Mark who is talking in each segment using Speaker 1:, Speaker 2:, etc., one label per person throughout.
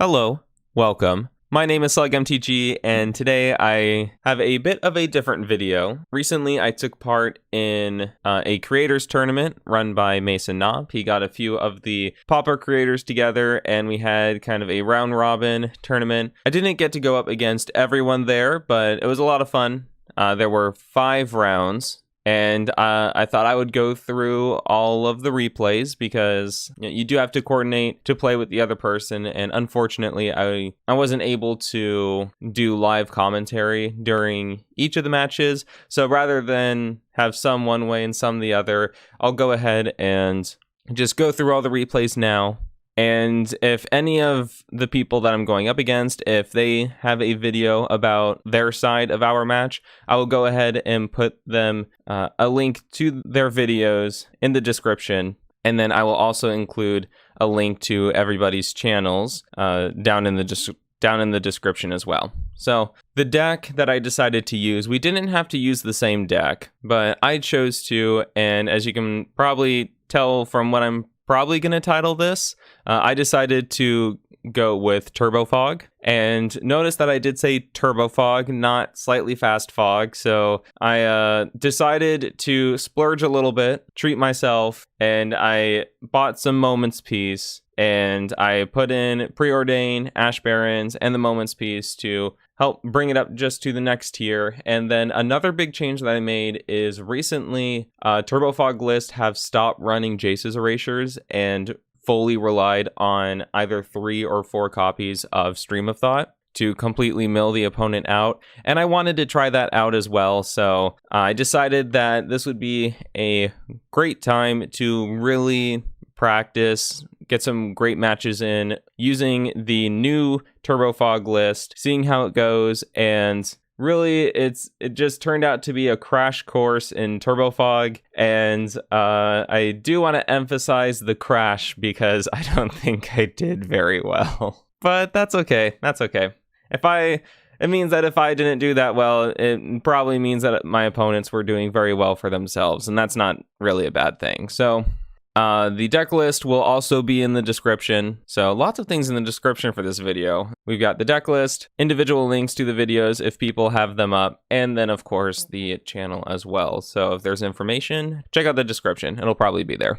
Speaker 1: Hello, welcome. My name is SlugMTG, and today I have a bit of a different video. Recently, I took part in a creators tournament run by Mason Knop. He got a few of the Pauper creators together, and we had kind of a round-robin tournament. I didn't get to go up against everyone there, but it was a lot of fun. There were 5 rounds. And I thought I would go through all of the replays because you do have to coordinate to play with the other person. And unfortunately, I wasn't able to do live commentary during each of the matches. So rather than have some one way and some the other, I'll go ahead and just go through all the replays now. And if any of the people that I'm going up against, if they have a video about their side of our match, I will go ahead and put them a link to their videos in the description. And then I will also include a link to everybody's channels down in the description as well. So the deck that I decided to use, we didn't have to use the same deck, but I chose to. And as you can probably tell from what I'm probably going to title this, I decided to go with Turbo Fog. And notice that I did say Turbo Fog, not Slightly Fast Fog. So I decided to splurge a little bit, treat myself, and I bought some Moments Piece. And I put in Preordain, Ash Barrens, and the Moments Piece to help bring it up just to the next tier. And then another big change that I made is recently Turbo Fog list have stopped running Jace's Erasures and fully relied on either 3 or 4 copies of Stream of Thought to completely mill the opponent out. And I wanted to try that out as well. So I decided that this would be a great time to really practice, get some great matches in using the new Turbo Fog list, seeing how it goes, and really it just turned out to be a crash course in Turbo Fog. And I do want to emphasize the crash because I don't think I did very well. But that's okay. That's okay. It means that if I didn't do that well, it probably means that my opponents were doing very well for themselves, and that's not really a bad thing. So the deck list will also be in the description. So lots of things in the description for this video. We've got the deck list, individual links to the videos if people have them up, and then of course the channel as well. So if there's information, check out the description. It'll probably be there.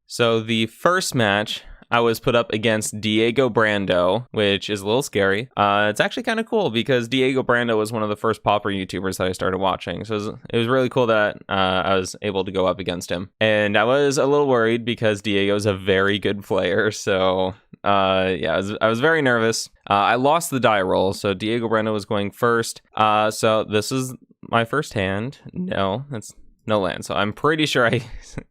Speaker 1: So the first match, I was put up against Diego Brando, which is a little scary. It's actually kind of cool because Diego Brando was one of the first Pauper YouTubers that I started watching. So it was really cool that I was able to go up against him. And I was a little worried because Diego's a very good player. So yeah, I was very nervous. I lost the die roll, so Diego Brando was going first. So this is my first hand. No, that's no land. So I'm pretty sure I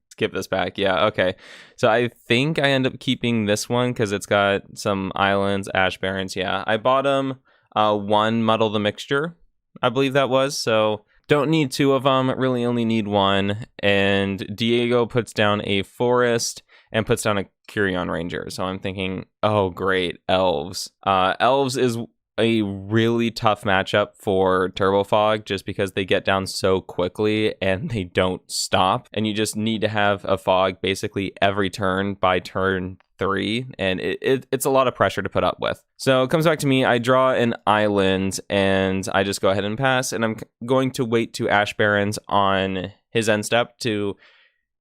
Speaker 1: skip this back. Yeah, okay. So I think I end up keeping this one because it's got some islands, Ash Barrens. Yeah, I bought him 1 Muddle the Mixture, I believe that was. So don't need 2 of them, really only need 1. And Diego puts down a Forest and puts down a Curion Ranger. So I'm thinking, oh great, Elves. Elves is a really tough matchup for Turbo Fog just because they get down so quickly and they don't stop, and you just need to have a fog basically every turn by turn 3, and it's a lot of pressure to put up with. So it comes back to me, I draw an island and I just go ahead and pass, and I'm going to wait to Ash Barrens on his end step to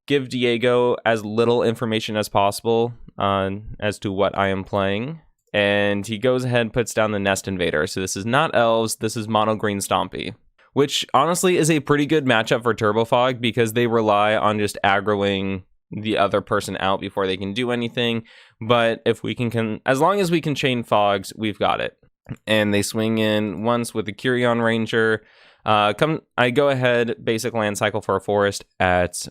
Speaker 1: give Diego as little information as possible as to what I am playing. And he goes ahead and puts down the Nest Invader. So this is not Elves, this is Mono Green Stompy, which honestly is a pretty good matchup for Turbo Fog because they rely on just aggroing the other person out before they can do anything. But if we can as long as we can chain Fogs, we've got it. And they swing in once with the Curion Ranger. I go ahead, basic land cycle for a Forest at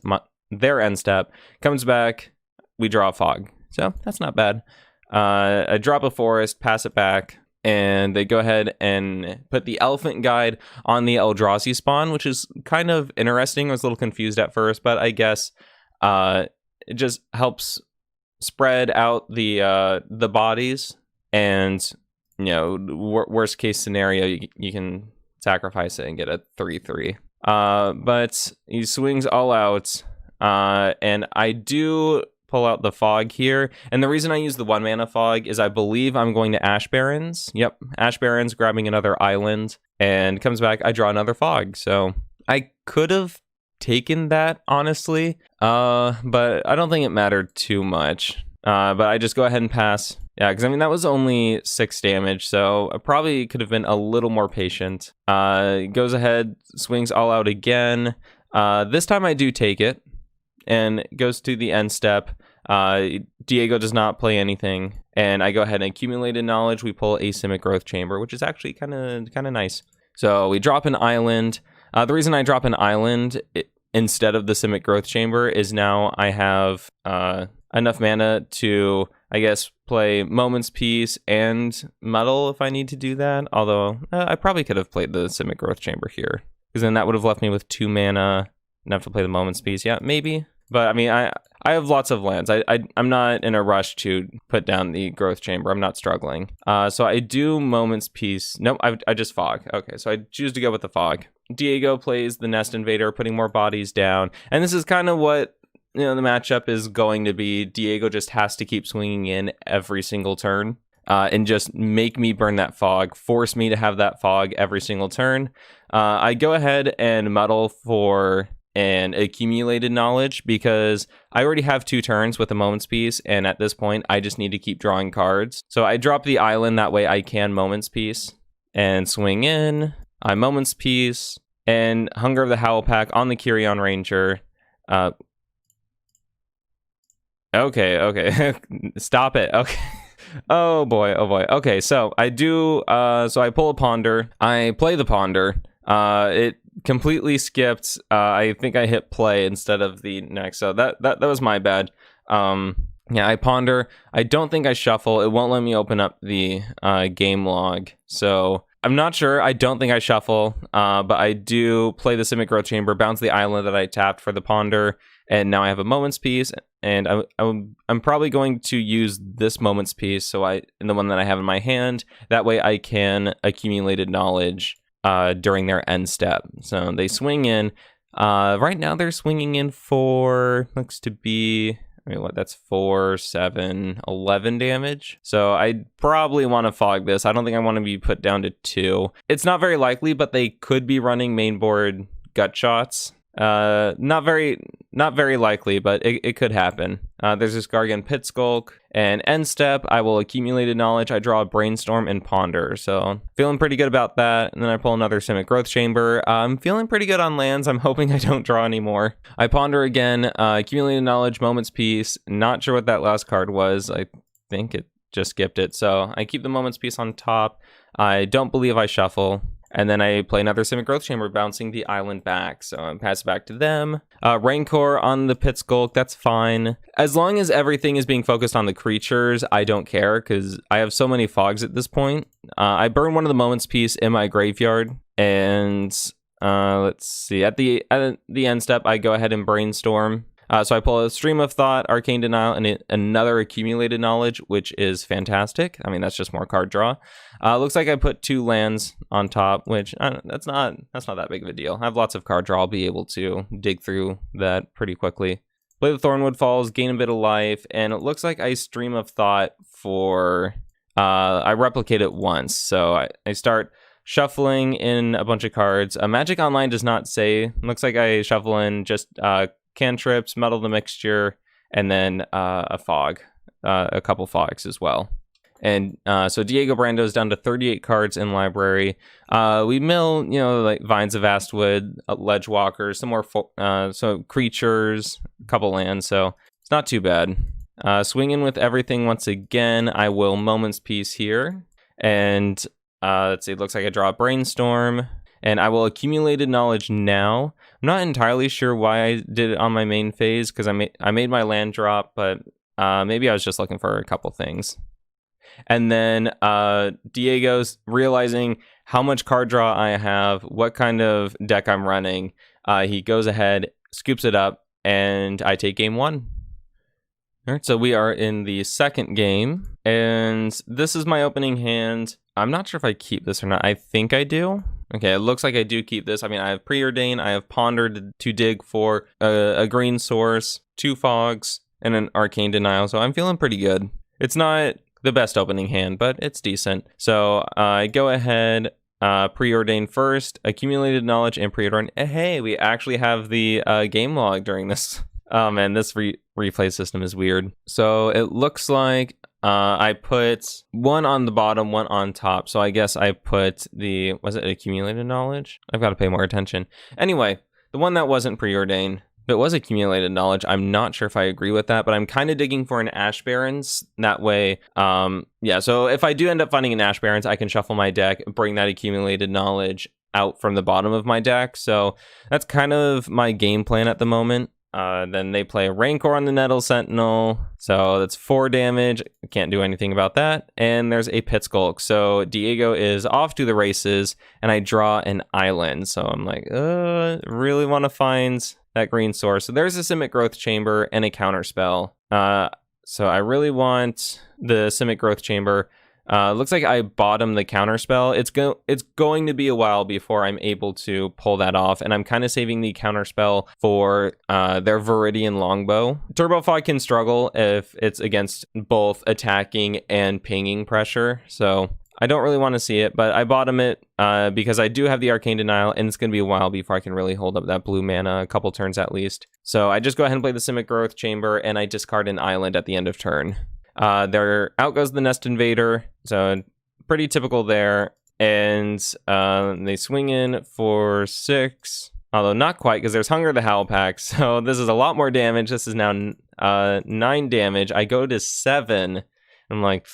Speaker 1: their end step. Comes back, we draw a Fog. So that's not bad. I drop a Forest, pass it back, and they go ahead and put the Elephant Guide on the Eldrazi spawn, which is kind of interesting. I was a little confused at first, but I guess it just helps spread out the bodies, and you know, worst case scenario, you can sacrifice it and get a 3/3. But he swings all out, and I do pull out the fog here. And the reason I use the 1 mana fog is I believe I'm going to Ash Barrens. Yep, Ash Barrens, grabbing another island, and comes back, I draw another fog. So I could have taken that, honestly, but I don't think it mattered too much. But I just go ahead and pass. Yeah, because I mean, that was only 6 damage, so I probably could have been a little more patient. Goes ahead, swings all out again. This time I do take it, and goes to the end step. Diego does not play anything, and I go ahead and accumulated knowledge. We pull a Simic Growth Chamber, which is actually kind of nice. So we drop an island. The reason I drop an island instead of the Simic Growth Chamber is now I have enough mana to, I guess, play Moment's Peace and Muddle if I need to do that. Although I probably could have played the Simic Growth Chamber here, because then that would have left me with 2 mana enough to play the Moment's Peace. Yeah, maybe. But I mean, I have lots of lands. I'm not in a rush to put down the Growth Chamber. I'm not struggling. So I do Moment's Peace. Nope, I just Fog. Okay, so I choose to go with the Fog. Diego plays the Nest Invader, putting more bodies down. And this is kind of what, you know, the matchup is going to be. Diego just has to keep swinging in every single turn and just make me burn that Fog, force me to have that Fog every single turn. I go ahead and muddle for an accumulated knowledge because I already have 2 turns with a Moment's Peace, and at this point I just need to keep drawing cards. So I drop the island, that way I can Moment's Peace and swing in. I Moment's Peace and Hunger of the Howlpack on the Kyrion Ranger. Okay. Stop it. Okay. Oh boy. Okay, so I do, so I pull a Ponder. I play the Ponder. It completely skipped. I think I hit play instead of the next, so that was my bad. Yeah, I Ponder. I don't think I shuffle. It won't let me open up the game log, so I'm not sure. I don't think I shuffle, but I do play the Simic Growth Chamber, bounce the island that I tapped for the Ponder, and now I have a Moment's Peace, and I'm probably going to use this Moment's Peace, so in the one that I have in my hand, that way I can accumulated knowledge during their end step. So they swing in. Right now they're swinging in for, looks to be, I mean, what, that's 4, 7, 11 damage. So I probably want to Fog this. I don't think I want to be put down to 2. It's not very likely, but they could be running mainboard gut shots. Not very likely, but it could happen. There's this Gargan Pit Skulk, and end step, I will accumulated knowledge. I draw a Brainstorm and Ponder, so feeling pretty good about that. And then I pull another Simic Growth Chamber. I'm feeling pretty good on lands. I'm hoping I don't draw anymore. I Ponder again, accumulated knowledge, Moment's Peace. Not sure what that last card was. I think it just skipped it, so I keep the Moment's Peace on top. I don't believe I shuffle. And then I play another Simic Growth Chamber, bouncing the island back. So I pass it back to them. Rancor on the Pit Skulk, that's fine. As long as everything is being focused on the creatures, I don't care, because I have so many fogs at this point. I burn one of the Moment's Peace in my graveyard. And let's see, at the end step, I go ahead and Brainstorm. So I pull a Stream of Thought, Arcane Denial, and another accumulated knowledge, which is fantastic. I mean, that's just more card draw. Looks like I put 2 lands on top, which that's not that big of a deal. I have lots of card draw. I'll be able to dig through that pretty quickly. Play the Thornwood Falls, gain a bit of life, and it looks like I Stream of Thought for, I replicate it once. So I start shuffling in a bunch of cards. Magic Online does not say. Looks like I shuffle in just cantrips, Muddle the Mixture, and then a Fog, a couple Fogs as well. And so Diego Brando's down to 38 cards in library. We mill, you know, like Vines of Vastwood, Ledgewalkers, some more so creatures, a couple lands, so it's not too bad. Swinging with everything once again. I will Moment's Peace here, and let's see, it looks like I draw a Brainstorm, and I will accumulated knowledge now. I'm not entirely sure why I did it on my main phase, because I made my land drop, but maybe I was just looking for a couple things. And then Diego's realizing how much card draw I have, what kind of deck I'm running. He goes ahead, scoops it up, and I take game 1. All right, so we are in the second game, and this is my opening hand. I'm not sure if I keep this or not. I think I do. Okay, it looks like I do keep this. I mean, I have Preordain, I have Pondered to dig for a green source, 2 Fogs, and an Arcane Denial, so I'm feeling pretty good. It's not the best opening hand, but it's decent. So I go ahead, preordain first, accumulated knowledge, and preordain. Hey, we actually have the game log during this. And this replay system is weird. So it looks like I put one on the bottom, one on top. So I guess I put was it accumulated knowledge? I've got to pay more attention. Anyway, the one that wasn't preordained, if it was accumulated knowledge, I'm not sure if I agree with that, but I'm kind of digging for an Ash Barrens. That way, yeah, so if I do end up finding an Ash Barrens, I can shuffle my deck, bring that accumulated knowledge out from the bottom of my deck. So that's kind of my game plan at the moment. Then they play a Rancor on the Nettle Sentinel, so that's 4 damage. I can't do anything about that. And there's a Pit Skulk, so Diego is off to the races, and I draw an island. So I'm like, really want to find that green source. So there's a Simic Growth Chamber and a Counterspell. So I really want the Simic Growth Chamber. Looks like I bottom the Counterspell. It's going to be a while before I'm able to pull that off, and I'm kind of saving the Counterspell for their Viridian Longbow. Turbofog can struggle if it's against both attacking and pinging pressure, so I don't really want to see it, but I bottom it because I do have the Arcane Denial, and it's going to be a while before I can really hold up that blue mana, a couple turns at least. So I just go ahead and play the Simic Growth Chamber, and I discard an island at the end of turn. There out goes the Nest Invader, so pretty typical there, and they swing in for 6, although not quite, because there's Hunger the Howl Pack, so this is a lot more damage. This is now 9 damage. I go to 7. I'm like,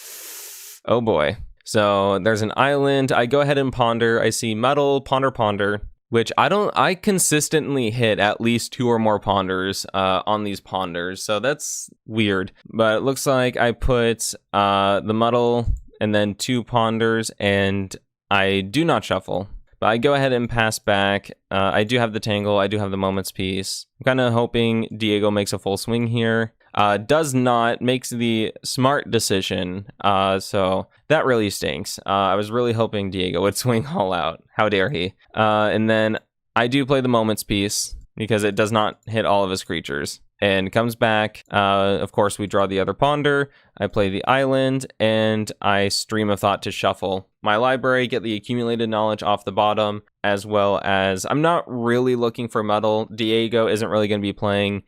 Speaker 1: oh boy. So there's an island. I go ahead and ponder. I see Metal, Ponder, which I consistently hit at least 2 or more ponders on these ponders, so that's weird. But it looks like I put the Muddle and then 2 ponders, and I do not shuffle. But I go ahead and pass back. I do have the Tangle, I do have the Moment's Peace. I'm kind of hoping Diego makes a full swing here. Does not, makes the smart decision, so that really stinks. I was really hoping Diego would swing all out. How dare he? And then I do play the Moment's Peace because it does not hit all of his creatures. And comes back, of course we draw the other ponder, I play the island, and I Stream of Thought to shuffle my library, get the accumulated knowledge off the bottom, as well as, I'm not really looking for Metal. Diego isn't really going to be playing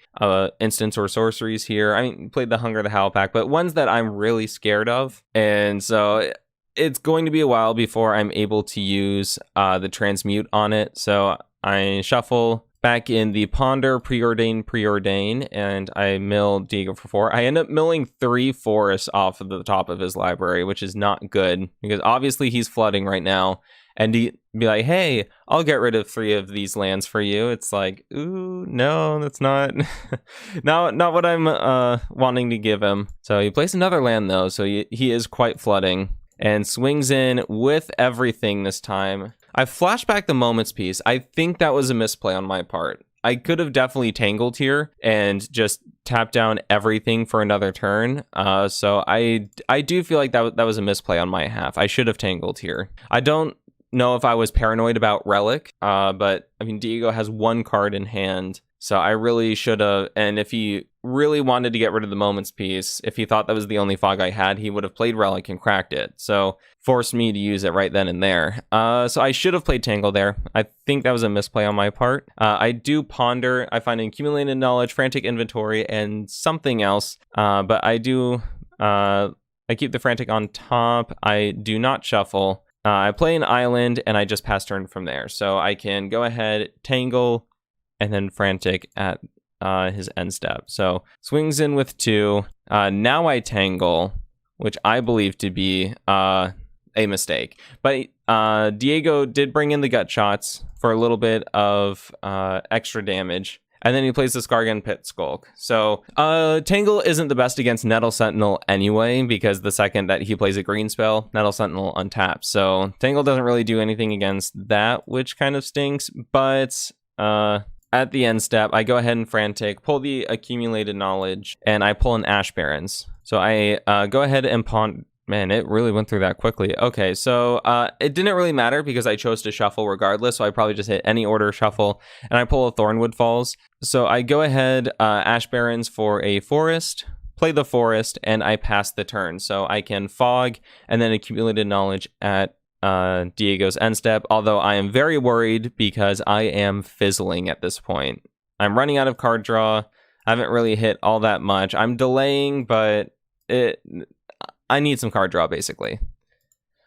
Speaker 1: instants or sorceries here. I mean, played the Hunger the Howl Pack, but ones that I'm really scared of. And so it's going to be a while before I'm able to use the Transmute on it. So I shuffle back in the Ponder, Preordain, and I mill Diego for 4. I end up milling 3 forests off of the top of his library, which is not good, because obviously he's flooding right now, and he'd be like, hey, I'll get rid of 3 of these lands for you. It's like, ooh, no, that's not not what I'm wanting to give him. So he plays another land, though, so he is quite flooding, and swings in with everything this time. I flashed back the Moment's Peace. I think that was a misplay on my part. I could have definitely tangled here and just tapped down everything for another turn. So I do feel like that was a misplay on my half. I should have tangled here. I don't know if I was paranoid about Relic, but I mean, Diego has 1 card in hand. So I really should have, and if he really wanted to get rid of the Moment's Peace, if he thought that was the only fog I had, he would have played Relic and cracked it. So forced me to use it right then and there. So I should have played Tangle there. I think that was a misplay on my part. I do ponder. I find accumulated knowledge, frantic inventory, and something else. But I do, I keep the frantic on top. I do not shuffle. I play an island, and I just pass turn from there. So I can go ahead, Tangle, and then frantic at his end step. So swings in with 2. Now I tangle, which I believe to be a mistake. But Diego did bring in the gut shots for a little bit of extra damage. And then he plays the Skargan Pit Skulk. So Tangle isn't the best against Nettle Sentinel anyway, because the second that he plays a green spell, Nettle Sentinel untaps. So Tangle doesn't really do anything against that, which kind of stinks. But at the end step, I go ahead and frantic, pull the accumulated knowledge, and I pull an Ash Barrens. So I go ahead and Man, it really went through that quickly. Okay, so it didn't really matter because I chose to shuffle regardless, so I probably just hit any order shuffle, and I pull a Thornwood Falls. So I go ahead, Ash Barrens for a forest, play the forest, and I pass the turn. So I can fog and then accumulated knowledge at Diego's end step, although I am very worried because I am fizzling at this point. I'm running out of card draw. I haven't really hit all that much. I'm delaying, but I need some card draw, basically.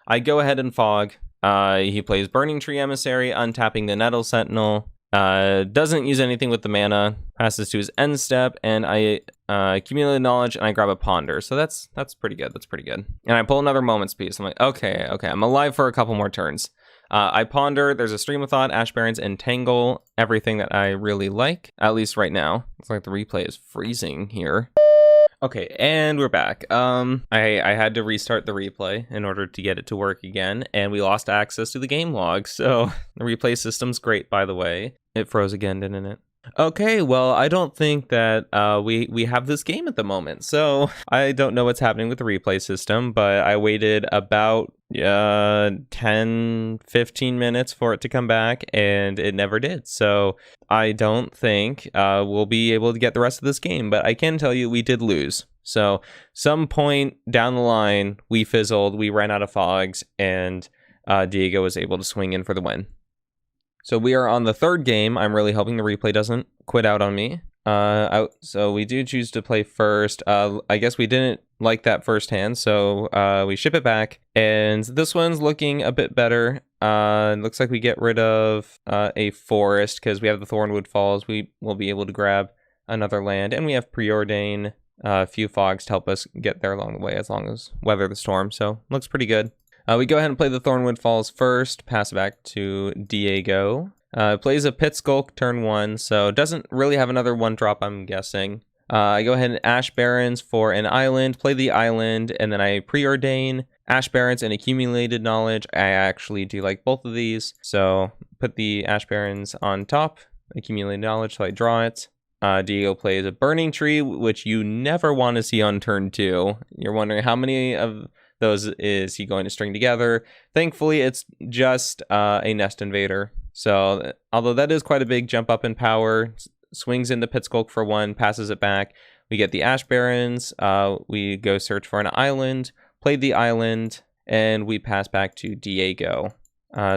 Speaker 1: I go ahead and fog. He plays Burning Tree Emissary, untapping the Nettle Sentinel. Doesn't use anything with the mana. Passes to his end step, and I accumulate knowledge, and I grab a Ponder. So that's pretty good. That's pretty good. And I pull another Moment's Piece. I'm like, okay, I'm alive for a couple more turns. I ponder. There's a Stream of Thought, Ash Barrens, and Tangle. Everything that I really like, at least right now. It's like the replay is freezing here. Okay, and we're back. I had to restart the replay in order to get it to work again, and we lost access to the game log, so the replay system's great, by the way. It froze again, didn't it? Okay, well, I don't think that we have this game at the moment, so I don't know what's happening with the replay system, but I waited about 10-15 minutes for it to come back, and it never did. So I don't think we'll be able to get the rest of this game, but I can tell you we did lose. So some point down the line, we fizzled, we ran out of fogs, and Diego was able to swing in for the win. So we are on the third game. I'm really hoping the replay doesn't quit out on me. So we do choose to play first. I guess we didn't like that first hand, so we ship it back. And this one's looking a bit better. It looks like we get rid of a forest because we have the Thornwood Falls. We will be able to grab another land, and we have Preordain, a few fogs to help us get there along the way as long as weather the storm. So looks pretty good. We go ahead and play the Thornwood Falls first, pass it back to Diego. Plays a Pit Skulk turn 1, so doesn't really have another 1-drop, I'm guessing. I go ahead and Ash Barrens for an island, play the island, and then I Preordain, Ash Barrens, and Accumulated Knowledge. I actually do like both of these, so put the Ash Barrens on top, Accumulated Knowledge, so I draw it. Diego plays a Burning Tree, which you never want to see on turn 2. You're wondering how many of those is he going to string together. Thankfully, it's just a Nest Invader. So, although that is quite a big jump up in power, swings into Pit Skulk for 1, passes it back. We get the Ash Barrens. We go search for an island, play the island, and we pass back to Diego.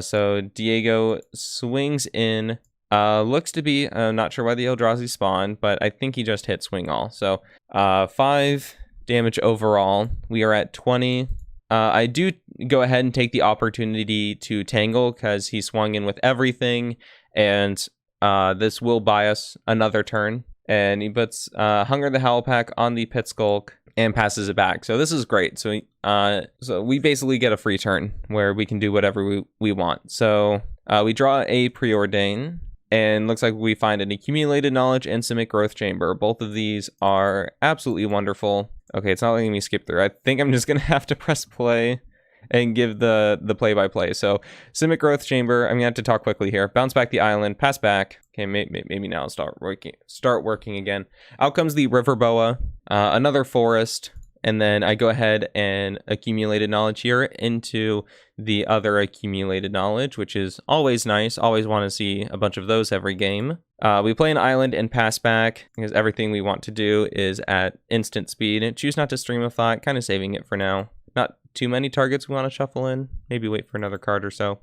Speaker 1: So Diego swings in. Looks to be, not sure why the Eldrazi spawned, but I think he just hit swing all. So 5 damage overall. We are at 20. I do go ahead and take the opportunity to tangle because he swung in with everything, and this will buy us another turn. And he puts Hunger the Howlpack on the Pit Skulk and passes it back. So this is great. So we basically get a free turn where we can do whatever we want. So we draw a Preordain, and looks like we find an Accumulated Knowledge and Simic Growth Chamber. Both of these are absolutely wonderful. Okay, it's not letting me skip through. I think I'm just going to have to press play and give the play-by-play. So, Simic Growth Chamber, I'm going to have to talk quickly here. Bounce back the island, pass back. Okay, maybe now I'll start working again. Out comes the River Boa, another forest, and then I go ahead and Accumulated Knowledge here into the other Accumulated Knowledge, which is always nice. Always want to see a bunch of those every game. We play an island and pass back because everything we want to do is at instant speed. And choose not to Stream of Thought, kind of saving it for now. Not too many targets we want to shuffle in. Maybe wait for another card or so.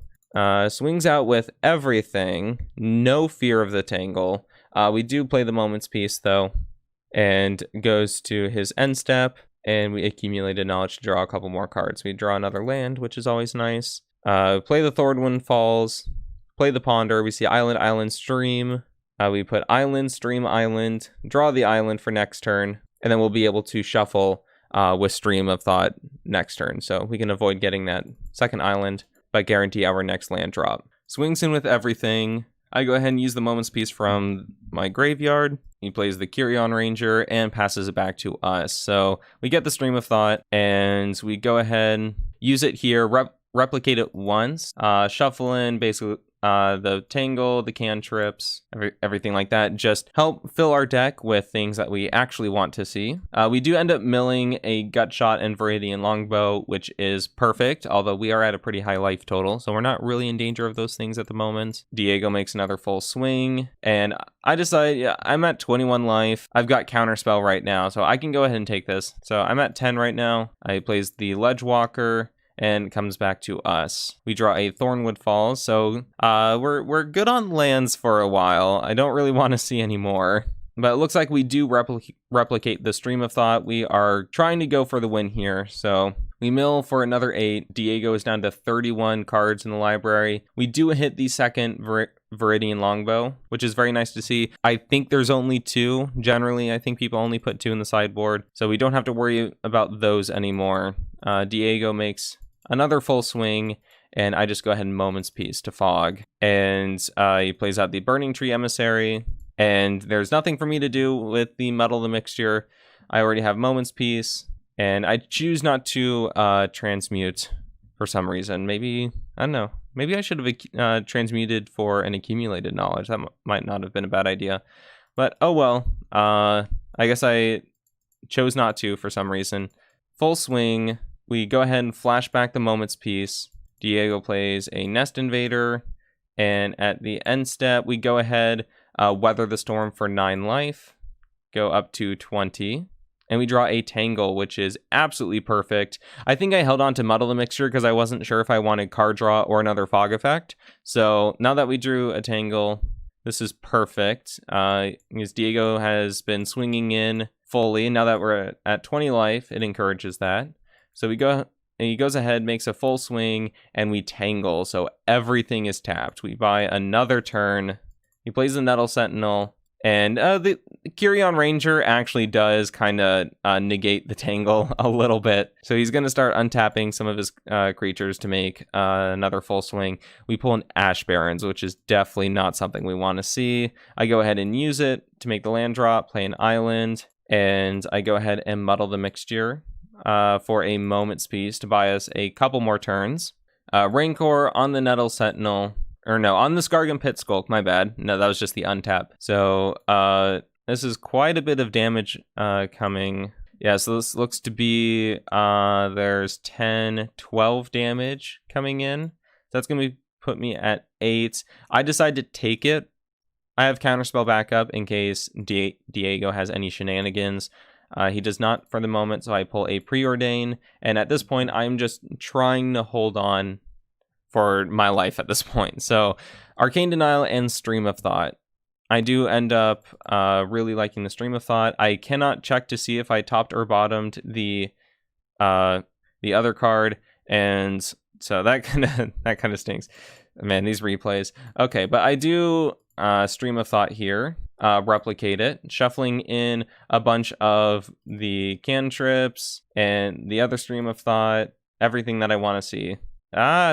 Speaker 1: Swings out with everything. No fear of the tangle. We do play the Moment's Piece though, and goes to his end step. And we Accumulated Knowledge to draw a couple more cards. We draw another land, which is always nice. Play the Thornwood Falls. Play the Ponder. We see Island, Island, Stream. We put Island, Stream, Island. Draw the island for next turn. And then we'll be able to shuffle with Stream of Thought next turn. So we can avoid getting that second island, but guarantee our next land drop. Swings in with everything. I go ahead and use the Moment's Piece from my graveyard. He plays the Kyrion Ranger and passes it back to us. So we get the Stream of Thought, and we go ahead and use it here, replicate it once, shuffle in basically the Tangle, the cantrips, everything like that. Just help fill our deck with things that we actually want to see. We do end up milling a Gutshot and Viridian Longbow, which is perfect, although we are at a pretty high life total, so we're not really in danger of those things at the moment. Diego makes another full swing, and I decide, yeah, I'm at 21 life. I've got Counterspell right now, so I can go ahead and take this. So I'm at 10 right now. I plays the Ledgewalker, and comes back to us. We draw a Thornwood Falls, so we're good on lands for a while. I don't really want to see any more. But it looks like we do replicate the Stream of Thought. We are trying to go for the win here, so we mill for another 8. Diego is down to 31 cards in the library. We do hit the second Viridian Longbow, which is very nice to see. I think there's only 2. Generally, I think people only put 2 in the sideboard, so we don't have to worry about those anymore. Diego makes another full swing, and I just go ahead and Moment's Peace to Fog. And he plays out the Burning Tree Emissary, and there's nothing for me to do with the Muddle the Mixture. I already have Moment's Peace, and I choose not to transmute for some reason. Maybe, I don't know, maybe I should have transmuted for an accumulated knowledge. That might not have been a bad idea. But oh well, I guess I chose not to for some reason. Full swing. We go ahead and flash back the Moment's Peace. Diego plays a Nest Invader, and at the end step, we go ahead, Weather the Storm for 9 life, go up to 20, and we draw a Tangle, which is absolutely perfect. I think I held on to Muddle the Mixture because I wasn't sure if I wanted card draw or another Fog effect. So now that we drew a Tangle, this is perfect. Because Diego has been swinging in fully. Now that we're at 20 life, it encourages that. So he goes ahead, makes a full swing, and we Tangle, so everything is tapped. We buy another turn. He plays the Nettle Sentinel, and the Kyrion Ranger actually does kind of negate the Tangle a little bit. So he's going to start untapping some of his creatures to make another full swing. We pull an Ash Barrens, which is definitely not something we want to see. I go ahead and use it to make the land drop, play an island, and I go ahead and Muddle the Mixture for a Moment's Peace to buy us a couple more turns. Rancor on the Nettle Sentinel, or no, on the Skargan Pit Skulk, my bad. No, that was just the untap. So this is quite a bit of damage coming. Yeah, so this looks to be, there's 10, 12 damage coming in. So that's going to put me at 8. I decide to take it. I have Counterspell backup in case Diego has any shenanigans. He does not for the moment, so I pull a Preordain, and at this point, I'm just trying to hold on for my life at this point. So, Arcane Denial and Stream of Thought. I do end up really liking the Stream of Thought. I cannot check to see if I topped or bottomed the other card, and so that kind of stinks. Man, these replays. Okay, but I do Stream of Thought here. Replicate it, shuffling in a bunch of the cantrips and the other Stream of Thought, everything that I want to see.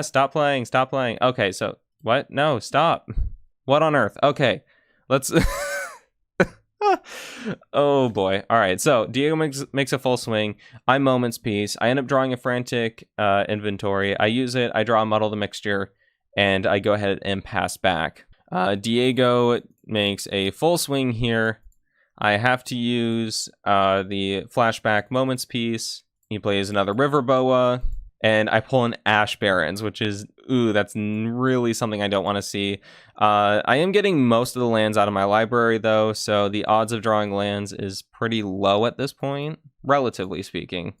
Speaker 1: Stop playing. Okay, so what? No, stop. What on earth? Okay, let's oh boy. All right, so Diego makes a full swing. I Moment's Peace. I end up drawing a Frantic inventory. I use it. I draw a Muddle the Mixture, and I go ahead and pass back. Diego makes a full swing here. I have to use the flashback Moment's Peace. He plays another River Boa, and I pull an Ash Barrens, which is, that's really something I don't want to see. I am getting most of the lands out of my library, though, so the odds of drawing lands is pretty low at this point, relatively speaking.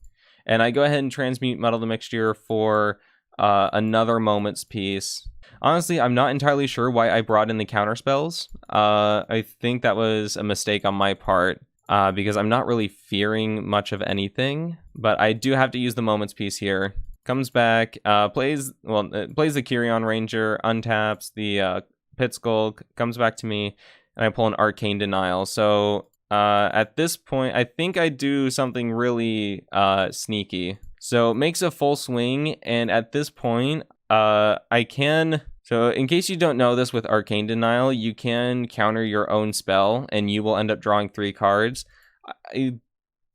Speaker 1: And I go ahead and transmute Muddle the Mixture for another Moment's Peace. Honestly, I'm not entirely sure why I brought in the counterspells. I think that was a mistake on my part, because I'm not really fearing much of anything, but I do have to use the Moment's Peace here. Comes back, plays the Kyrion Ranger, untaps the Pit Skull, comes back to me, and I pull an Arcane Denial. So at this point, I think I do something really sneaky. So it makes a full swing, and at this point, I can... So in case you don't know this, with Arcane Denial, you can counter your own spell, and you will end up drawing 3 cards. I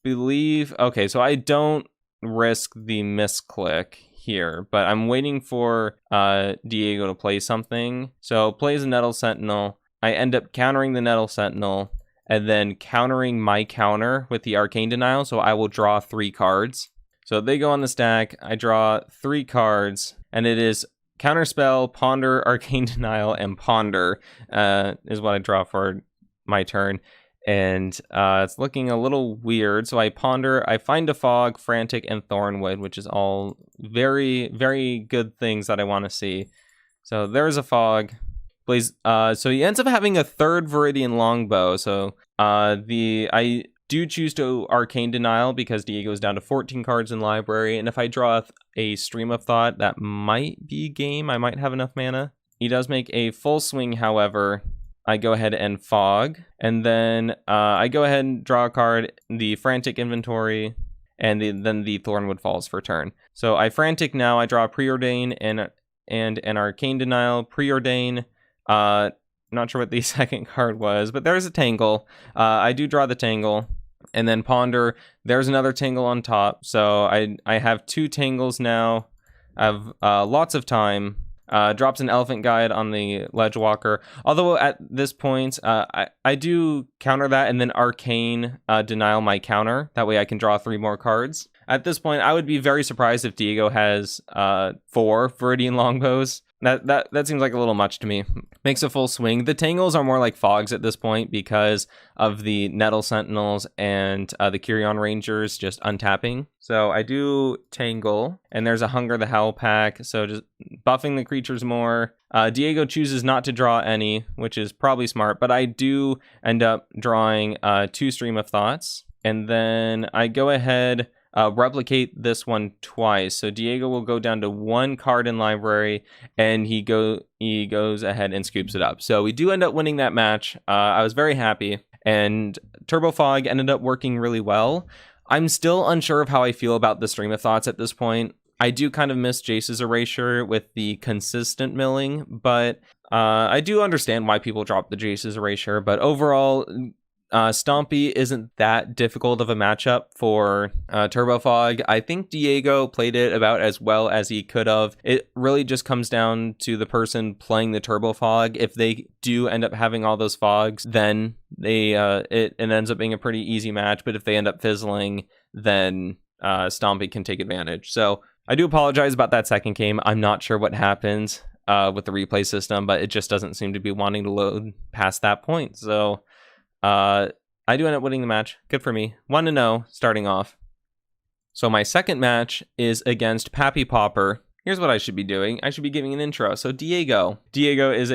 Speaker 1: believe... Okay, so I don't risk the misclick here, but I'm waiting for Diego to play something. So plays a Nettle Sentinel. I end up countering the Nettle Sentinel and then countering my counter with the Arcane Denial, so I will draw 3 cards. So they go on the stack, I draw 3 cards, and it is Counterspell, Ponder, Arcane Denial, and Ponder is what I draw for my turn. And it's looking a little weird. So I Ponder, I find a Fog, Frantic, and Thornwood, which is all very, very good things that I want to see. So there's a Fog. Plays, so he ends up having a 3rd Viridian Longbow. So I do choose to Arcane Denial because Diego's down to 14 cards in library. And if I draw a Stream of Thought, that might be game. I might have enough mana. He does make a full swing, however. I go ahead and Fog, and then I go ahead and draw a card, the Frantic Inventory, and then the Thornwood falls for turn. So I Frantic now, I draw a Preordain and an Arcane Denial, Preordain, not sure what the second card was, but there's a Tangle. I do draw the Tangle, and then Ponder, there's another Tangle on top, so I have 2 Tangles now. I have lots of time. Drops an Elephant Guide on the Ledgewalker. Although at this point, I do counter that and then Arcane Denial my counter. That way I can draw 3 more cards. At this point, I would be very surprised if Diego has 4 Viridian Longbows. That seems like a little much to me. Makes a full swing. The Tangles are more like Fogs at this point because of the Nettle Sentinels and the Kyrion Rangers just untapping. So I do Tangle, and there's a Hunger the Howl pack, so just buffing the creatures more. Diego chooses not to draw any, which is probably smart, but I do end up drawing 2 Stream of Thoughts, and then I go ahead... replicate this one twice. So Diego will go down to 1 card in library, and he goes ahead and scoops it up. So we do end up winning that match. I was very happy, and Turbo Fog ended up working really well. I'm still unsure of how I feel about the Stream of Thoughts at this point. I do kind of miss Jace's Erasure with the consistent milling, but I do understand why people drop the Jace's Erasure, but overall... Stompy isn't that difficult of a matchup for Turbo Fog. I think Diego played it about as well as he could have. It really just comes down to the person playing the Turbo Fog. If they do end up having all those fogs, then it ends up being a pretty easy match. But if they end up fizzling, then Stompy can take advantage. So I do apologize about that second game. I'm not sure what happened with the replay system, but it just doesn't seem to be wanting to load past that point. So... I do end up winning the match. Good for me. 1-0 starting off. So my second match is against PappyPauper. Here's what I should be doing. I should be giving an intro. So Diego is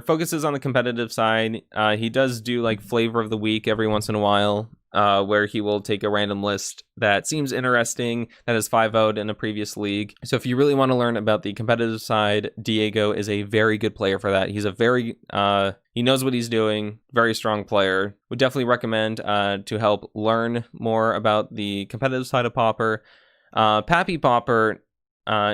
Speaker 1: focuses on the competitive side. He does do like flavor of the week every once in a while, where he will take a random list that seems interesting, that is 5-0'd in a previous league. So if you really want to learn about the competitive side, Diego is a very good player for that. He's a very, he knows what he's doing, very strong player. Would definitely recommend to help learn more about the competitive side of Pauper. PappyPauper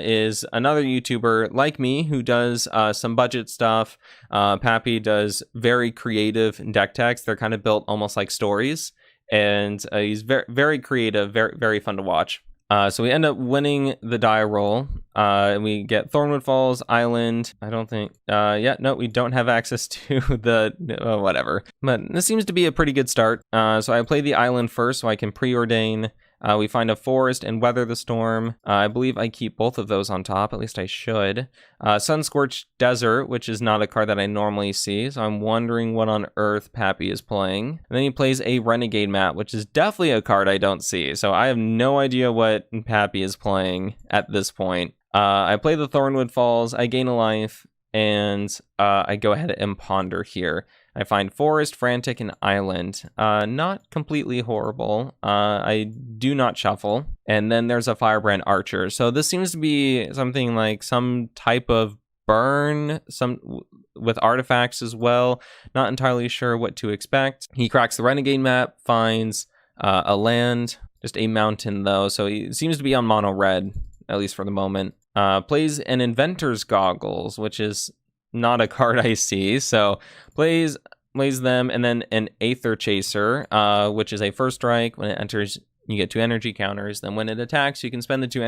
Speaker 1: is another YouTuber like me who does some budget stuff. Pappy does very creative deck techs. They're kind of built almost like stories. And he's very, very creative, very, very fun to watch. So we end up winning the die roll. And we get Thornwood Falls, Island. I don't think... we don't have access to the... whatever. But this seems to be a pretty good start. So I play the Island first so I can preordain. We find a forest and weather the storm. I believe I keep both of those on top. At least I should. Sunscorched Desert, which is not a card that I normally see. So I'm wondering what on earth Pappy is playing. And then he plays a Renegade Map, which is definitely a card I don't see. So I have no idea what Pappy is playing at this point. I play the Thornwood Falls. I gain a life. And I go ahead and ponder here. I find Forest, Frantic, and Island. Not completely horrible. I do not shuffle. And then there's a Firebrand Archer. So this seems to be something like some type of burn, some with artifacts as well. Not entirely sure what to expect. He cracks the Renegade Map, finds a land, just a mountain though. So he seems to be on mono red, at least for the moment. Plays an Inventor's Goggles, which is not a card I see. So plays them, and then an Aether Chaser, which is a first strike. When it enters you get 2 energy counters. Then when it attacks, you can spend the 2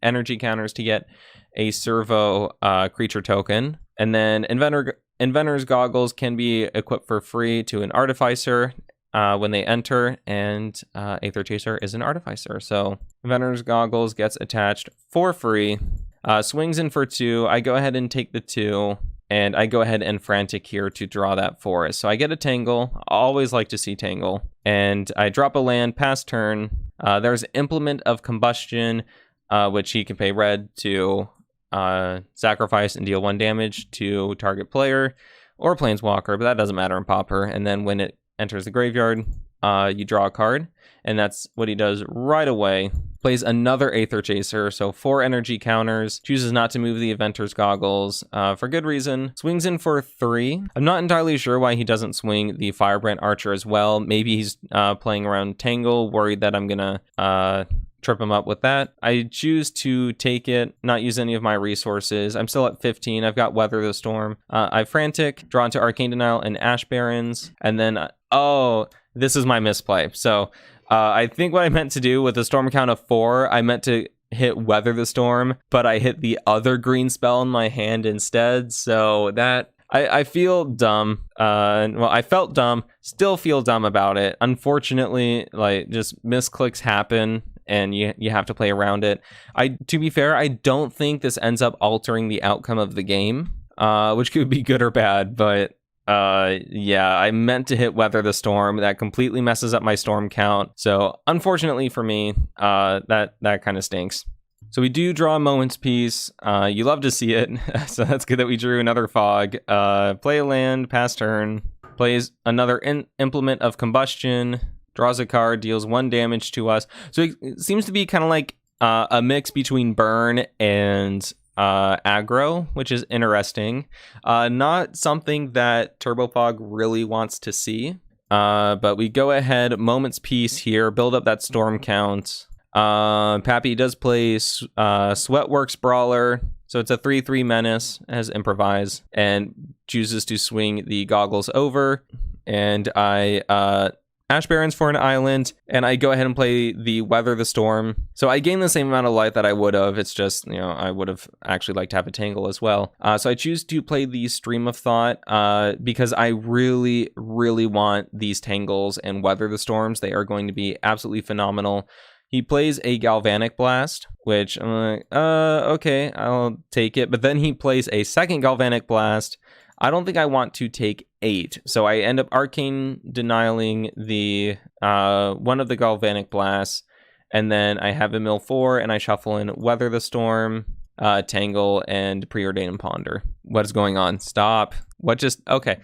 Speaker 1: energy counters to get a servo creature token. And then Inventor's Goggles can be equipped for free to an Artificer when they enter, and Aether Chaser is an Artificer. So Inventor's Goggles gets attached for free. Swings in for 2. I go ahead and take the 2. And I go ahead and Frantic here to draw that forest. So I get a Tangle. I always like to see Tangle. And I drop a land, pass turn. There's Implement of Combustion, which he can pay red to sacrifice and deal 1 damage to target player or Planeswalker, but that doesn't matter in Pauper. And then when it enters the graveyard, you draw a card. And that's what he does right away. Plays another Aether Chaser, so 4 energy counters. Chooses not to move the Inventor's Goggles for good reason. Swings in for 3. I'm not entirely sure why he doesn't swing the Firebrand Archer as well. Maybe he's playing around Tangle, worried that I'm gonna trip him up with that. I choose to take it, not use any of my resources. I'm still at 15. I've got Weather the Storm. I Frantic, draw into Arcane Denial and Ash Barrens, and then, oh, this is my misplay. So I think what I meant to do with a storm count of 4, I meant to hit Weather the Storm, but I hit the other green spell in my hand instead. So that I feel dumb. Well, I felt dumb, still feel dumb about it. Unfortunately, like, just misclicks happen and you have to play around it. To be fair, I don't think this ends up altering the outcome of the game, which could be good or bad, but yeah, I meant to hit Weather the Storm. That completely messes up my storm count. So unfortunately for me, that kind of stinks. So we do draw a Moment's Peace. You love to see it. So that's good that we drew another Fog. Play a land, pass turn. Plays another Implement of Combustion. Draws a card, deals 1 damage to us. So it seems to be kind of like a mix between Burn and aggro, which is interesting. Not something that Turbofog really wants to see. But we go ahead, Moment's Peace here, build up that storm count. Pappy does play Sweatworks Brawler, so it's a 3/3 menace, has improvise, and chooses to swing the goggles over. And I Ash Barrens for an island, and I go ahead and play the Weather the Storm. So I gain the same amount of life that I would have. It's just, you know, I would have actually liked to have a Tangle as well. So I choose to play the Stream of Thought because I really, really want these Tangles and Weather the Storms. They are going to be absolutely phenomenal. He plays a Galvanic Blast, which I'm like, okay, I'll take it. But then he plays a second Galvanic Blast. I don't think I want to take 8, so I end up Arcane Denialing the one of the Galvanic Blasts, and then I have a mill 4, and I shuffle in Weather the Storm, Tangle, and Preordain and Ponder. What is going on? Stop. What just... Okay.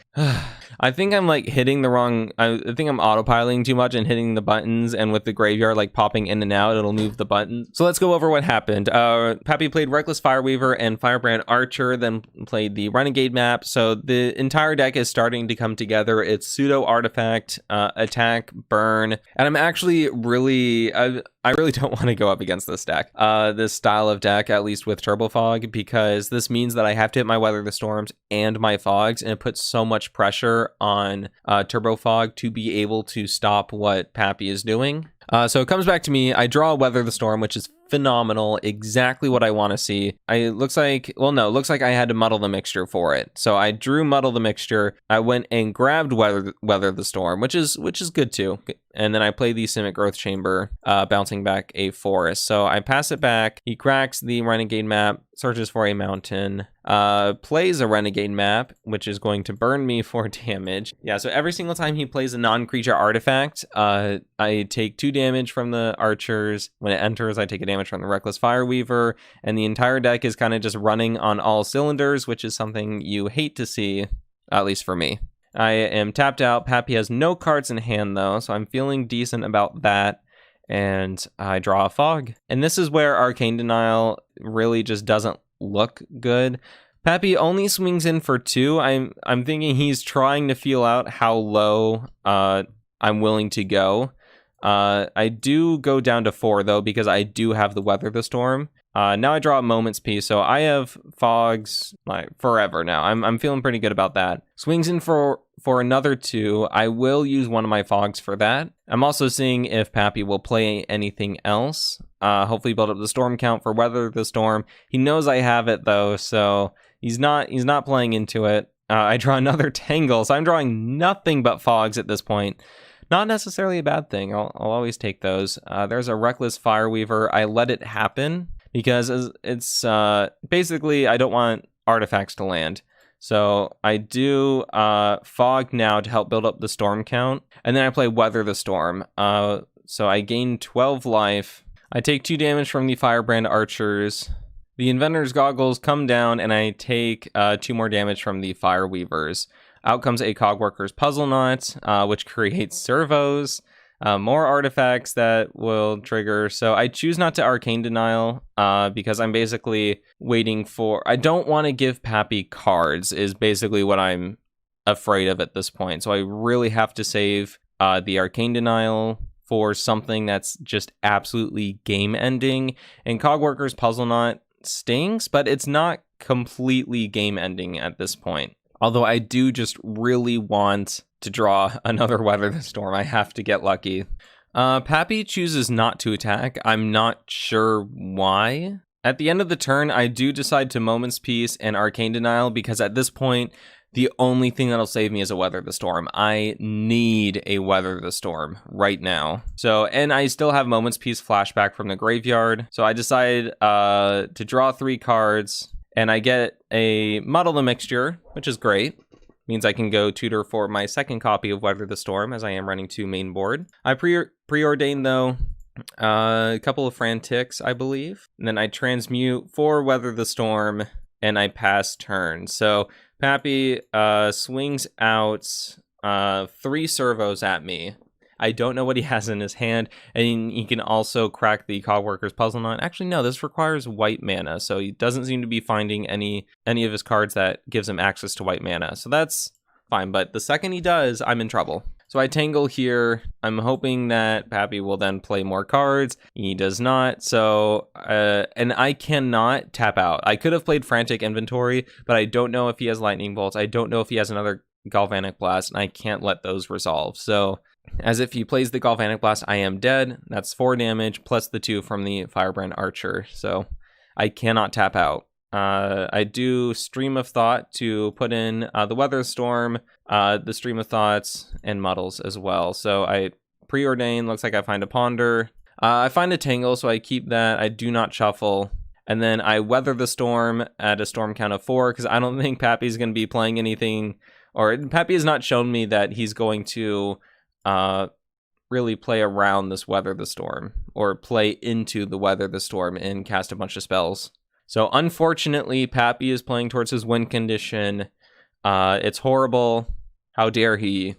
Speaker 1: I think I'm like hitting the wrong... I think I'm autopiloting too much and hitting the buttons, and with the graveyard like popping in and out, it'll move the buttons. So let's go over what happened. Pappy played Reckless Fireweaver and Firebrand Archer, then played the Renegade map. So the entire deck is starting to come together. It's Pseudo Artifact, Attack, Burn, and I'm actually really... I really don't want to go up against this deck, this style of deck, at least with Turbofog, because this means that I have to hit my Weather the Storms and my Fogs, and it puts so much pressure on Turbofog to be able to stop what Pappy is doing. So it comes back to me. I draw Weather the Storm, which is phenomenal, exactly what I want to see. Looks like I had to Muddle the Mixture for it. So I drew Muddle the Mixture. I went and grabbed Weather the Storm, which is good too. And then I play the Simic Growth Chamber, bouncing back a forest. So I pass it back. He cracks the Renegade map, searches for a mountain, plays a Renegade map, which is going to burn me for damage. Yeah, so every single time he plays a non-creature artifact, I take 2 damage from the archers. When it enters, I take a damage from the Reckless Fireweaver, and the entire deck is kind of just running on all cylinders, which is something you hate to see, at least for me. I am tapped out. Pappy has no cards in hand, though, so I'm feeling decent about that. And I draw a Fog. And this is where Arcane Denial really just doesn't look good. Pappy only swings in for 2. I'm thinking he's trying to feel out how low I'm willing to go. I do go down to 4, though, because I do have the Weather the Storm. Now I draw a Moment's Peace, so I have fogs like forever now. I'm feeling pretty good about that. Swings in for another 2. I will use one of my fogs for that. I'm also seeing if Pappy will play anything else. Hopefully build up the storm count for Weather the Storm. He knows I have it though, so he's not playing into it. I draw another Tangle, so I'm drawing nothing but fogs at this point. Not necessarily a bad thing. I'll always take those. There's a Reckless Fireweaver. I let it happen because it's basically I don't want artifacts to land. So I do Fog now to help build up the storm count. And then I play Weather the Storm. So I gain 12 life. I take 2 damage from the Firebrand Archers. The Inventor's Goggles come down, and I take 2 more damage from the Fireweavers. Out comes a Cogworker's Puzzle Knot, which creates servos, more artifacts that will trigger. So I choose not to Arcane Denial because I'm basically waiting for... I don't want to give Pappy cards is basically what I'm afraid of at this point. So I really have to save the Arcane Denial for something that's just absolutely game-ending. And Cogworker's Puzzle Knot stings, but it's not completely game-ending at this point. Although I do just really want to draw another Weather the Storm. I have to get lucky. Pappy chooses not to attack. I'm not sure why. At the end of the turn, I do decide to Moment's Peace and Arcane Denial because at this point, the only thing that'll save me is a Weather the Storm. I need a Weather the Storm right now. So, and I still have Moment's Peace flashback from the graveyard. So I decide to draw 3 cards. And I get a Muddle the Mixture, which is great. Means I can go tutor for my second copy of Weather the Storm, as I am running 2 main board. I preordain, though, a couple of Frantics, I believe. And then I transmute for Weather the Storm, and I pass turn. So Pappy swings out 3 servos at me. I don't know what he has in his hand, and he can also crack the Cogworker's Puzzle Knot. Actually, no, this requires white mana, so he doesn't seem to be finding any of his cards that gives him access to white mana. So that's fine, but the second he does, I'm in trouble. So I Tangle here. I'm hoping that Pappy will then play more cards. He does not, so, and I cannot tap out. I could have played Frantic Inventory, but I don't know if he has Lightning Bolts. I don't know if he has another Galvanic Blast, and I can't let those resolve. So as if he plays the Galvanic Blast, I am dead. That's 4 damage, plus the 2 from the Firebrand Archer. So I cannot tap out. I do Stream of Thought to put in the Weather Storm, the Stream of Thoughts, and Muddles as well. So I preordain, looks like I find a Ponder. I find a Tangle, so I keep that. I do not shuffle. And then I Weather the Storm at a storm count of 4, because I don't think Pappy's going to be playing anything, or Pappy has not shown me that he's going to really play around this Weather the Storm, or play into the Weather the Storm and cast a bunch of spells. So unfortunately, Pappy is playing towards his win condition. It's horrible. How dare he?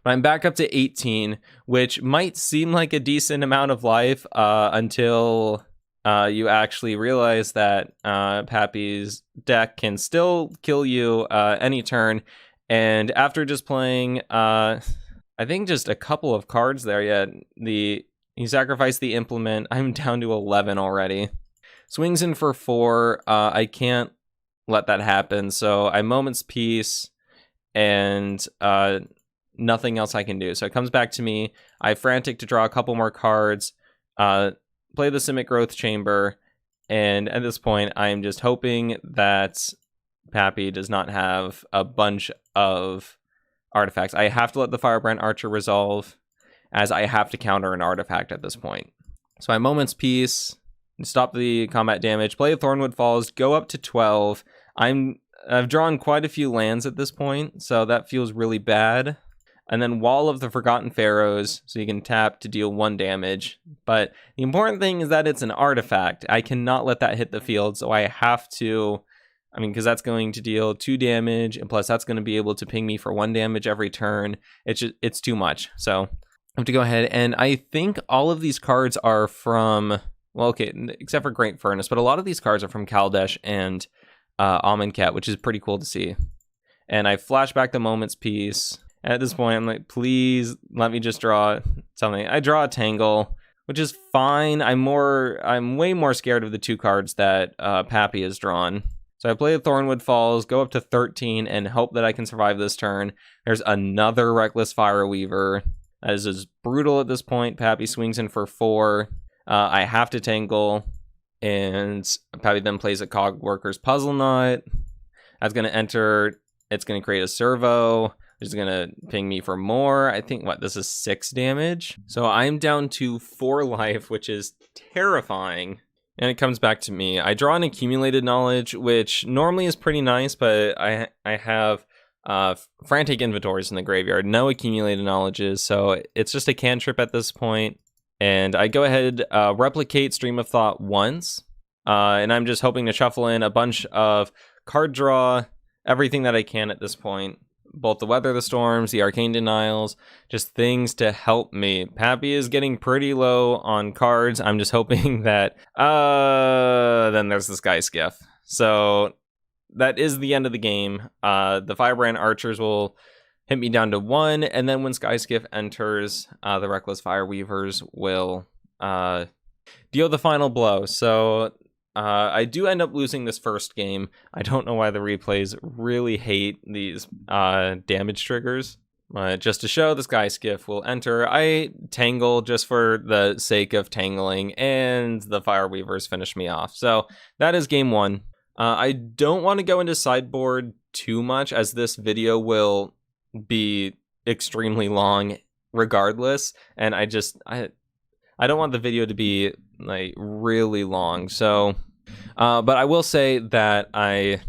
Speaker 1: But I'm back up to 18, which might seem like a decent amount of life until you actually realize that Pappy's deck can still kill you any turn. And after just playing, I think just a couple of cards there, he sacrificed the Implement. I'm down to 11 already. Swings in for 4. I can't let that happen, so I Moment's Peace, and nothing else I can do. So it comes back to me. I Frantic to draw a couple more cards, play the Simic Growth Chamber, and at this point, I'm just hoping that Pappy does not have a bunch of artifacts. I have to let the Firebrand Archer resolve, as I have to counter an artifact at this point. So I Moment's Peace, stop the combat damage, play Thornwood Falls, go up to 12. I've drawn quite a few lands at this point, so that feels really bad. And then Wall of the Forgotten Pharaohs, so you can tap to deal 1 damage. But the important thing is that it's an artifact. I cannot let that hit the field, so I have to... because that's going to deal 2 damage, and plus that's going to be able to ping me for 1 damage every turn. It's too much. So I have to go ahead, and I think all of these cards are from... Well, okay, except for Great Furnace, but a lot of these cards are from Kaldesh and Amonkhet, which is pretty cool to see. And I flash back the Moment's Peace. And at this point, I'm like, please let me just draw something. I draw a Tangle, which is fine. I'm way more scared of the 2 cards that Pappy has drawn. So I play the Thornwood Falls, go up to 13, and hope that I can survive this turn. There's another Reckless Fireweaver. That is just brutal at this point. Pappy swings in for 4. I have to tangle, and Pappy then plays a Cogworker's Puzzle Knot. That's going to enter. It's going to create a servo, which is going to ping me for more. I think, this is 6 damage? So I'm down to 4 life, which is terrifying. And it comes back to me. I draw an Accumulated Knowledge, which normally is pretty nice, but I have Frantic Inventories in the graveyard. No Accumulated Knowledges, so it's just a cantrip at this point. And I go ahead, replicate Stream of Thought once, and I'm just hoping to shuffle in a bunch of card draw, everything that I can at this point. Both the Weather the Storms, the Arcane Denials, just things to help me. Pappy is getting pretty low on cards. I'm just hoping that, then there's the Sky Skiff. So that is the end of the game. The Firebrand Archers will hit me down to 1, and then when Sky Skiff enters, the Reckless Fireweavers will deal the final blow. So I do end up losing this first game. I don't know why the replays really hate these damage triggers. Just to show, the Sky Skiff will enter. I tangle just for the sake of tangling, and the Fireweavers finish me off. So that is game 1. I don't want to go into sideboard too much, as this video will be extremely long regardless, and I don't want the video to be like really long. So but I will say that I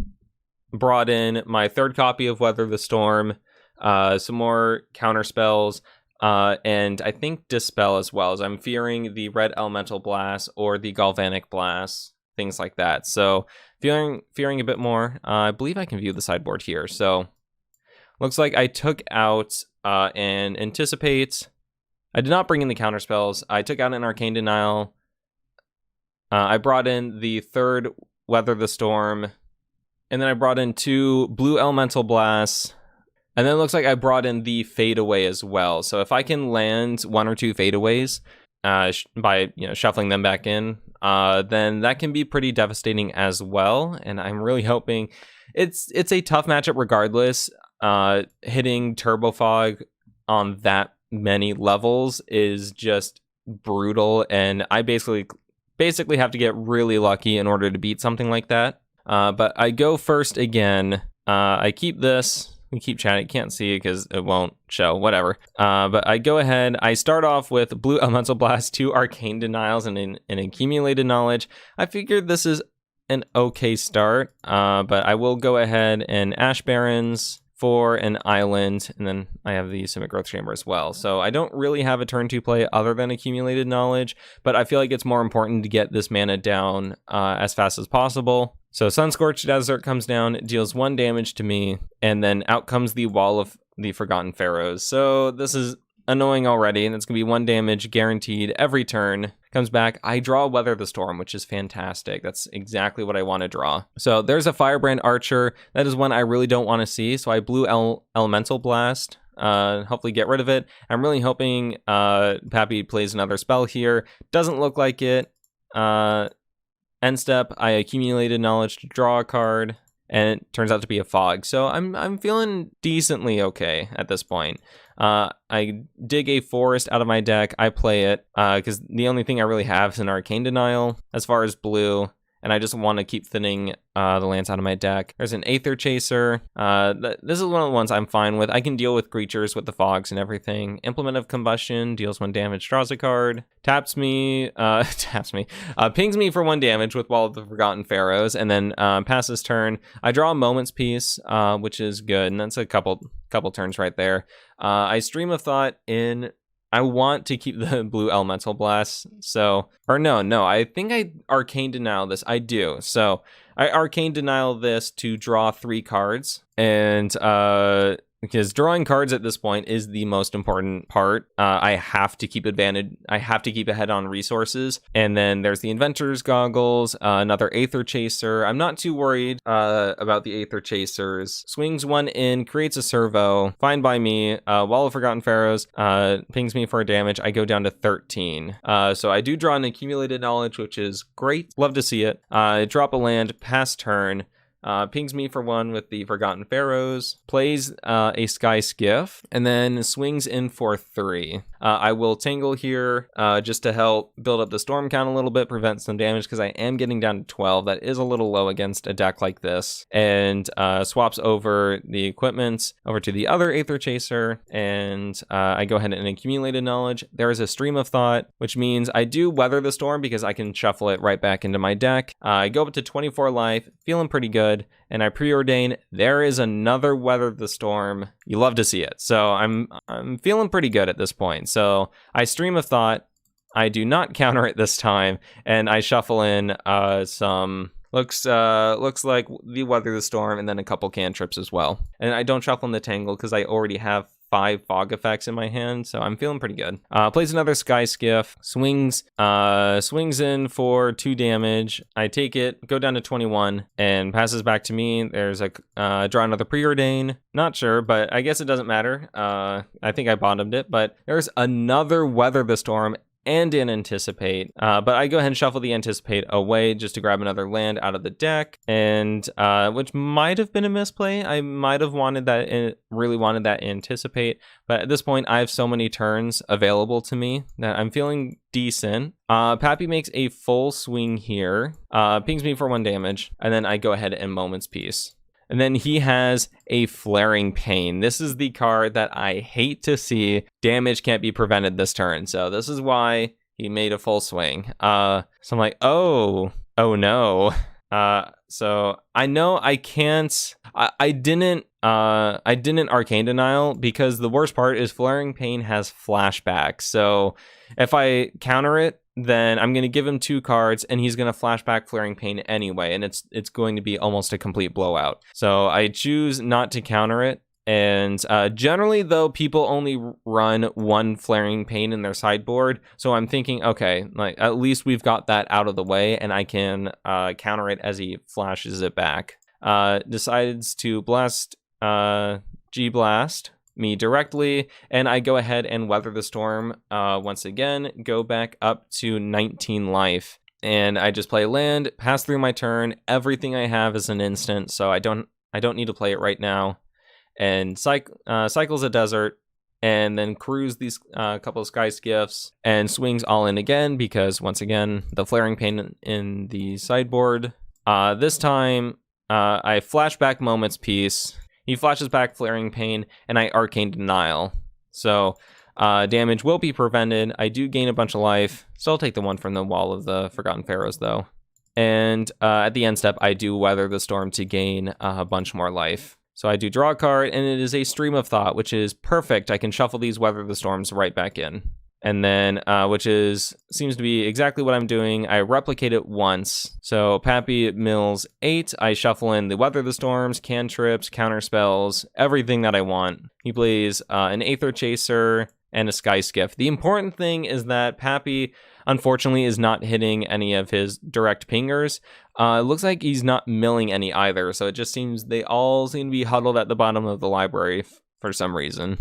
Speaker 1: brought in my 3rd copy of Weather the Storm, some more counter spells, and I think Dispel as well, as I'm fearing the Red Elemental Blast or the Galvanic Blast, things like that. So fearing a bit more. I believe I can view the sideboard here. So looks like I took out and Anticipate. I did not bring in the counter spells. I took out an Arcane Denial. I brought in the 3rd Weather the Storm, and then I brought in 2 Blue Elemental Blasts, and then it looks like I brought in the Fadeaway as well. So if I can land 1 or 2 Fadeaways by shuffling them back in, then that can be pretty devastating as well. And I'm really hoping it's a tough matchup regardless. Hitting Turbo Fog on that many levels is just brutal, and I basically have to get really lucky in order to beat something like that. But I go first again. I keep this. We keep chatting. Can't see it because it won't show. Whatever. But I go ahead. I start off with Blue Elemental Blast, 2 Arcane Denials, and an Accumulated Knowledge. I figured this is an okay start, but I will go ahead and Ash Barrens for an island, and then I have the Simic Growth Chamber as well. So I don't really have a turn 2 play other than Accumulated Knowledge, but I feel like it's more important to get this mana down as fast as possible. So Sunscorched Desert comes down, deals 1 damage to me, and then out comes the Wall of the Forgotten Pharaohs. So this is annoying already, and it's going to be 1 damage guaranteed every turn. Comes back, I draw Weather the Storm, which is fantastic. That's exactly what I want to draw. So there's a Firebrand Archer. That is one I really don't want to see, so I Blue Elemental Blast. Hopefully get rid of it. I'm really hoping Pappy plays another spell here. Doesn't look like it. End step, I Accumulated Knowledge to draw a card, and it turns out to be a Fog. So I'm feeling decently okay at this point. I dig a Forest out of my deck. I play it because the only thing I really have is an Arcane Denial as far as blue, and I just want to keep thinning the lands out of my deck. There's an Aether Chaser. This is one of the ones I'm fine with. I can deal with creatures with the fogs and everything. Implement of Combustion, deals 1 damage, draws a card. Pings me for 1 damage with Wall of the Forgotten Pharaohs, and then passes turn. I draw a Moment's Peace, which is good, and that's a couple turns right there. I Stream of Thought in. I want to keep the Blue Elemental Blast, so... Or no, I think I Arcane Denial this. I do. So, I Arcane Denial this to draw 3 cards, and because drawing cards at this point is the most important part. I have to keep advantage. I have to keep ahead on resources. And then there's the Inventor's Goggles, another Aether Chaser. I'm not too worried about the Aether Chasers. Swings one in, creates a servo. Fine by me. Wall of Forgotten Pharaohs pings me for a damage. I go down to 13. So I do draw an Accumulated Knowledge, which is great. Love to see it. Drop a land, pass turn. Pings me for one with the Forgotten Pharaohs, plays a Sky Skiff, and then swings in for 3. I will Tangle here just to help build up the storm count a little bit, prevent some damage, because I am getting down to 12. That is a little low against a deck like this. And swaps over the equipment over to the other Aether Chaser, and I go ahead and Accumulated Knowledge. There is a Stream of Thought, which means I do Weather the Storm because I can shuffle it right back into my deck. I go up to 24 life, feeling pretty good. And I preordain. There is another Weather the Storm. You love to see it. So I'm feeling pretty good at this point. So I Stream of Thought. I do not counter it this time, and I shuffle in some looks like the Weather the Storm, and then a couple cantrips as well. And I don't shuffle in the Tangle because I already have 5 fog effects in my hand, so I'm feeling pretty good. Plays another Sky Skiff, swings in for 2 damage. I take it, go down to 21, and passes back to me. There's a draw another Preordain. Not sure, but I guess it doesn't matter. I think I bottomed it, but there's another Weather the Storm and an Anticipate, but I go ahead and shuffle the Anticipate away just to grab another land out of the deck, and which might have been a misplay. I might have wanted that, really wanted that Anticipate, but at this point I have so many turns available to me that I'm feeling decent. Pappy makes a full swing here, pings me for 1 damage, and then I go ahead and Moment's Peace. And then he has a Flaring Pain. This is the card that I hate to see. Damage can't be prevented this turn. So this is why he made a full swing. So I'm like, oh no. So I know I can't, I didn't Arcane Denial because the worst part is Flaring Pain has flashback. So if I counter it, then I'm going to give him 2 cards, and he's going to flashback Flaring Pain anyway, and it's going to be almost a complete blowout. So I choose not to counter it, and generally, though, people only run 1 Flaring Pain in their sideboard, so I'm thinking, okay, like at least we've got that out of the way, and I can counter it as he flashes it back. Decides to blast G-Blast me directly, and I go ahead and Weather the Storm once again, go back up to 19 life, and I just play land, pass through my turn. Everything I have is an instant, so I don't need to play it right now, and cycles a desert, and then cruise these couple of Sky Skiffs, and swings all in again because once again the Flaring Pain in the sideboard. This time I flashback Moment's Peace. He flashes back Flaring Pain, and I Arcane Denial. So damage will be prevented. I do gain a bunch of life. Still take the 1 from the Wall of the Forgotten Pharaohs, though. And at the end step, I do Weather the Storm to gain a bunch more life. So I do draw a card, and it is a Stream of Thought, which is perfect. I can shuffle these Weather the Storms right back in. And then, which seems to be exactly what I'm doing. I replicate it once. So Pappy mills 8. I shuffle in the Weather the Storms, cantrips, counter spells, everything that I want. He plays an Aether Chaser and a Sky Skiff. The important thing is that Pappy, unfortunately, is not hitting any of his direct pingers. It looks like he's not milling any either. So it just seems they all seem to be huddled at the bottom of the library for some reason.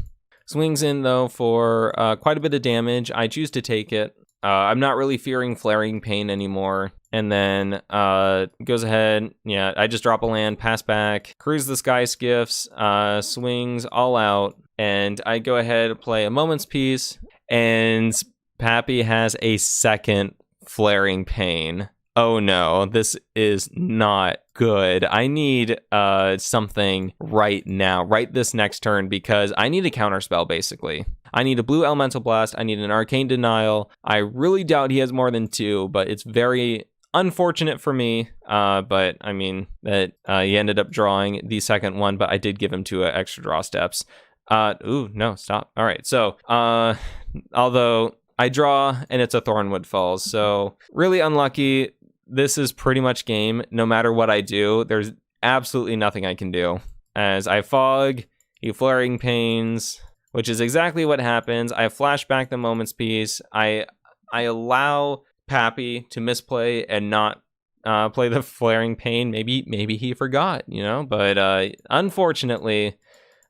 Speaker 1: Swings in, though, for quite a bit of damage. I choose to take it. I'm not really fearing Flaring Pain anymore. And then goes ahead. Yeah, I just drop a land, pass back, cruise the Sky Skiffs, swings all out. And I go ahead, play a Moment's Peace. And Pappy has a second Flaring Pain. Oh no, this is not good. I need something right now, right this next turn, because I need a counterspell, basically. I need a blue Elemental Blast, I need an Arcane Denial. I really doubt he has more than 2, but it's very unfortunate for me. But I mean, that he ended up drawing the second one, but I did give him 2 extra draw steps. Ooh, no, stop. All right, so although I draw and it's a Thornwood Falls, so really unlucky. This is pretty much game. No matter what I do, there's absolutely nothing I can do. As I fog, He Flaring Pains, which is exactly what happens. I flash back the Moment's Piece. I allow Pappy to misplay and not play the Flaring Pain. Maybe he forgot, you know, but unfortunately,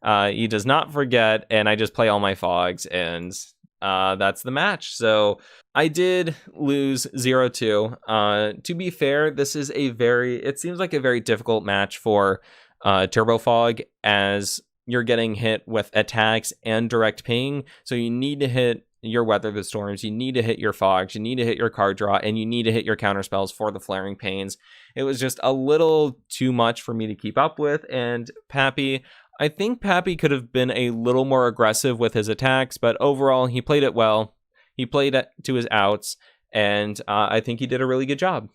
Speaker 1: he does not forget, and I just play all my fogs, and that's the match. So I did lose 0-2. To be fair, this is it seems like a very difficult match for Turbo Fog, as you're getting hit with attacks and direct ping. So you need to hit your Weather the Storms, you need to hit your fogs, you need to hit your card draw, and you need to hit your counter spells for the Flaring Pains. It was just a little too much for me to keep up with, and I think Pappy could have been a little more aggressive with his attacks, but overall, he played it well. He played it to his outs, and I think he did a really good job.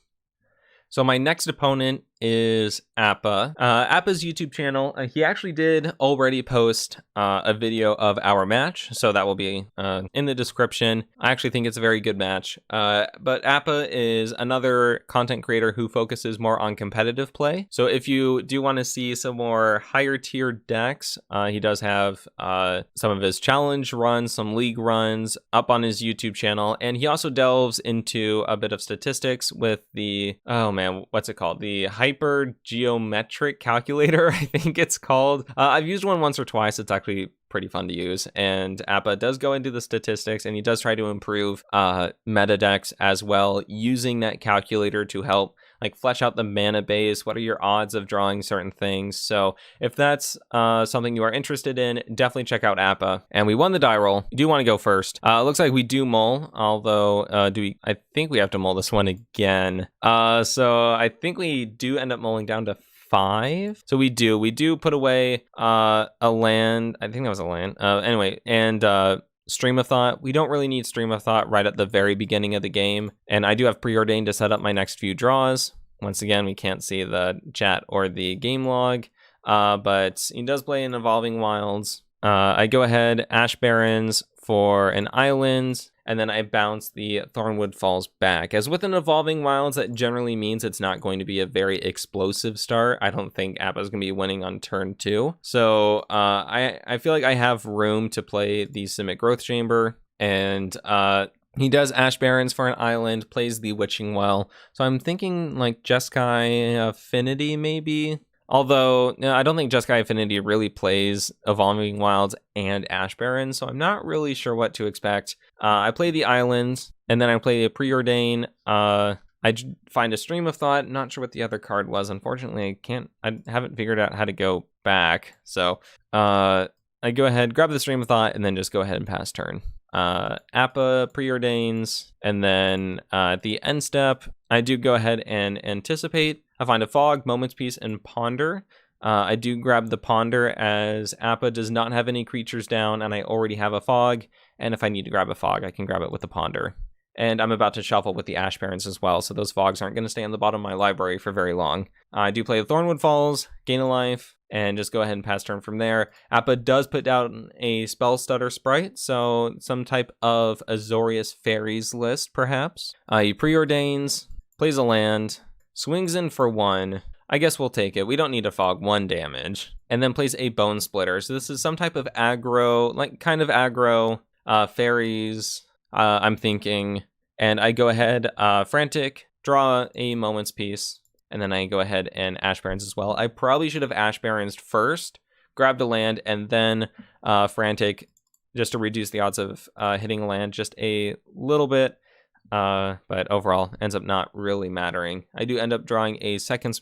Speaker 1: So my next opponent is Appa. Appa's YouTube channel, he actually did already post a video of our match, so that will be in the description. I actually think it's a very good match. But Appa is another content creator who focuses more on competitive play. So if you do want to see some more higher tier decks, he does have some of his challenge runs, some league runs up on his YouTube channel, and he also delves into a bit of statistics with the, oh man, what's it called? The Hyper Geometric Calculator, I think it's called. I've used one once or twice. It's actually pretty fun to use, and Appa does go into the statistics, and he does try to improve meta decks as well, using that calculator to help like flesh out the mana base. What are your odds of drawing certain things? So if that's something you are interested in, definitely check out Appa. And we won the die roll. You do want to go first. Looks like we do mull, although I think we have to mull this one again. So I think we do end up mulling down to 5. So we do put away a land. I think that was a land. Anyway, and Stream of Thought. We don't really need Stream of Thought right at the very beginning of the game. And I do have preordained to set up my next few draws. Once again, we can't see the chat or the game log, but he does play in Evolving Wilds. I go ahead, Ash Barrens for an island, and then I bounce the Thornwood Falls back. As with an Evolving Wilds, that generally means it's not going to be a very explosive start. I don't think Appa's going to be winning on turn 2. So I feel like I have room to play the Simic Growth Chamber, and he does Ash Barrens for an island, plays the Witching Well. So I'm thinking like Jeskai Affinity maybe. Although, I don't think Jeskai Affinity really plays Evolving Wilds and Ash Barrens, so I'm not really sure what to expect. I play the islands, and then I play a Preordain. I find a Stream of Thought. Not sure what the other card was. Unfortunately, I haven't figured out how to go back. So I go ahead, grab the Stream of Thought, and then just go ahead and pass turn. Appa preordains, and then at the end step, I do go ahead and anticipate. I find a Fog, Moment's Peace, and Ponder. I do grab the Ponder as Appa does not have any creatures down, and I already have a Fog, and if I need to grab a Fog, I can grab it with the Ponder. And I'm about to shuffle with the Ash Barrens as well, so those Fogs aren't going to stay on the bottom of my library for very long. I do play the Thornwood Falls, gain a life, and just go ahead and pass turn from there. Appa does put down a Spell Stutter Sprite, so some type of Azorius Fairies list, perhaps. He preordains, plays a land, swings in for 1. I guess we'll take it. We don't need to Fog 1 damage. And then plays a Bone Splitter. So this is some type of aggro, like kind of aggro, fairies, I'm thinking. And I go ahead, Frantic, draw a Moment's Peace. And then I go ahead and Ash Barrens as well. I probably should have Ash Barrens first, grabbed a land, and then Frantic, just to reduce the odds of hitting a land just a little bit. But overall, ends up not really mattering. I do end up drawing a second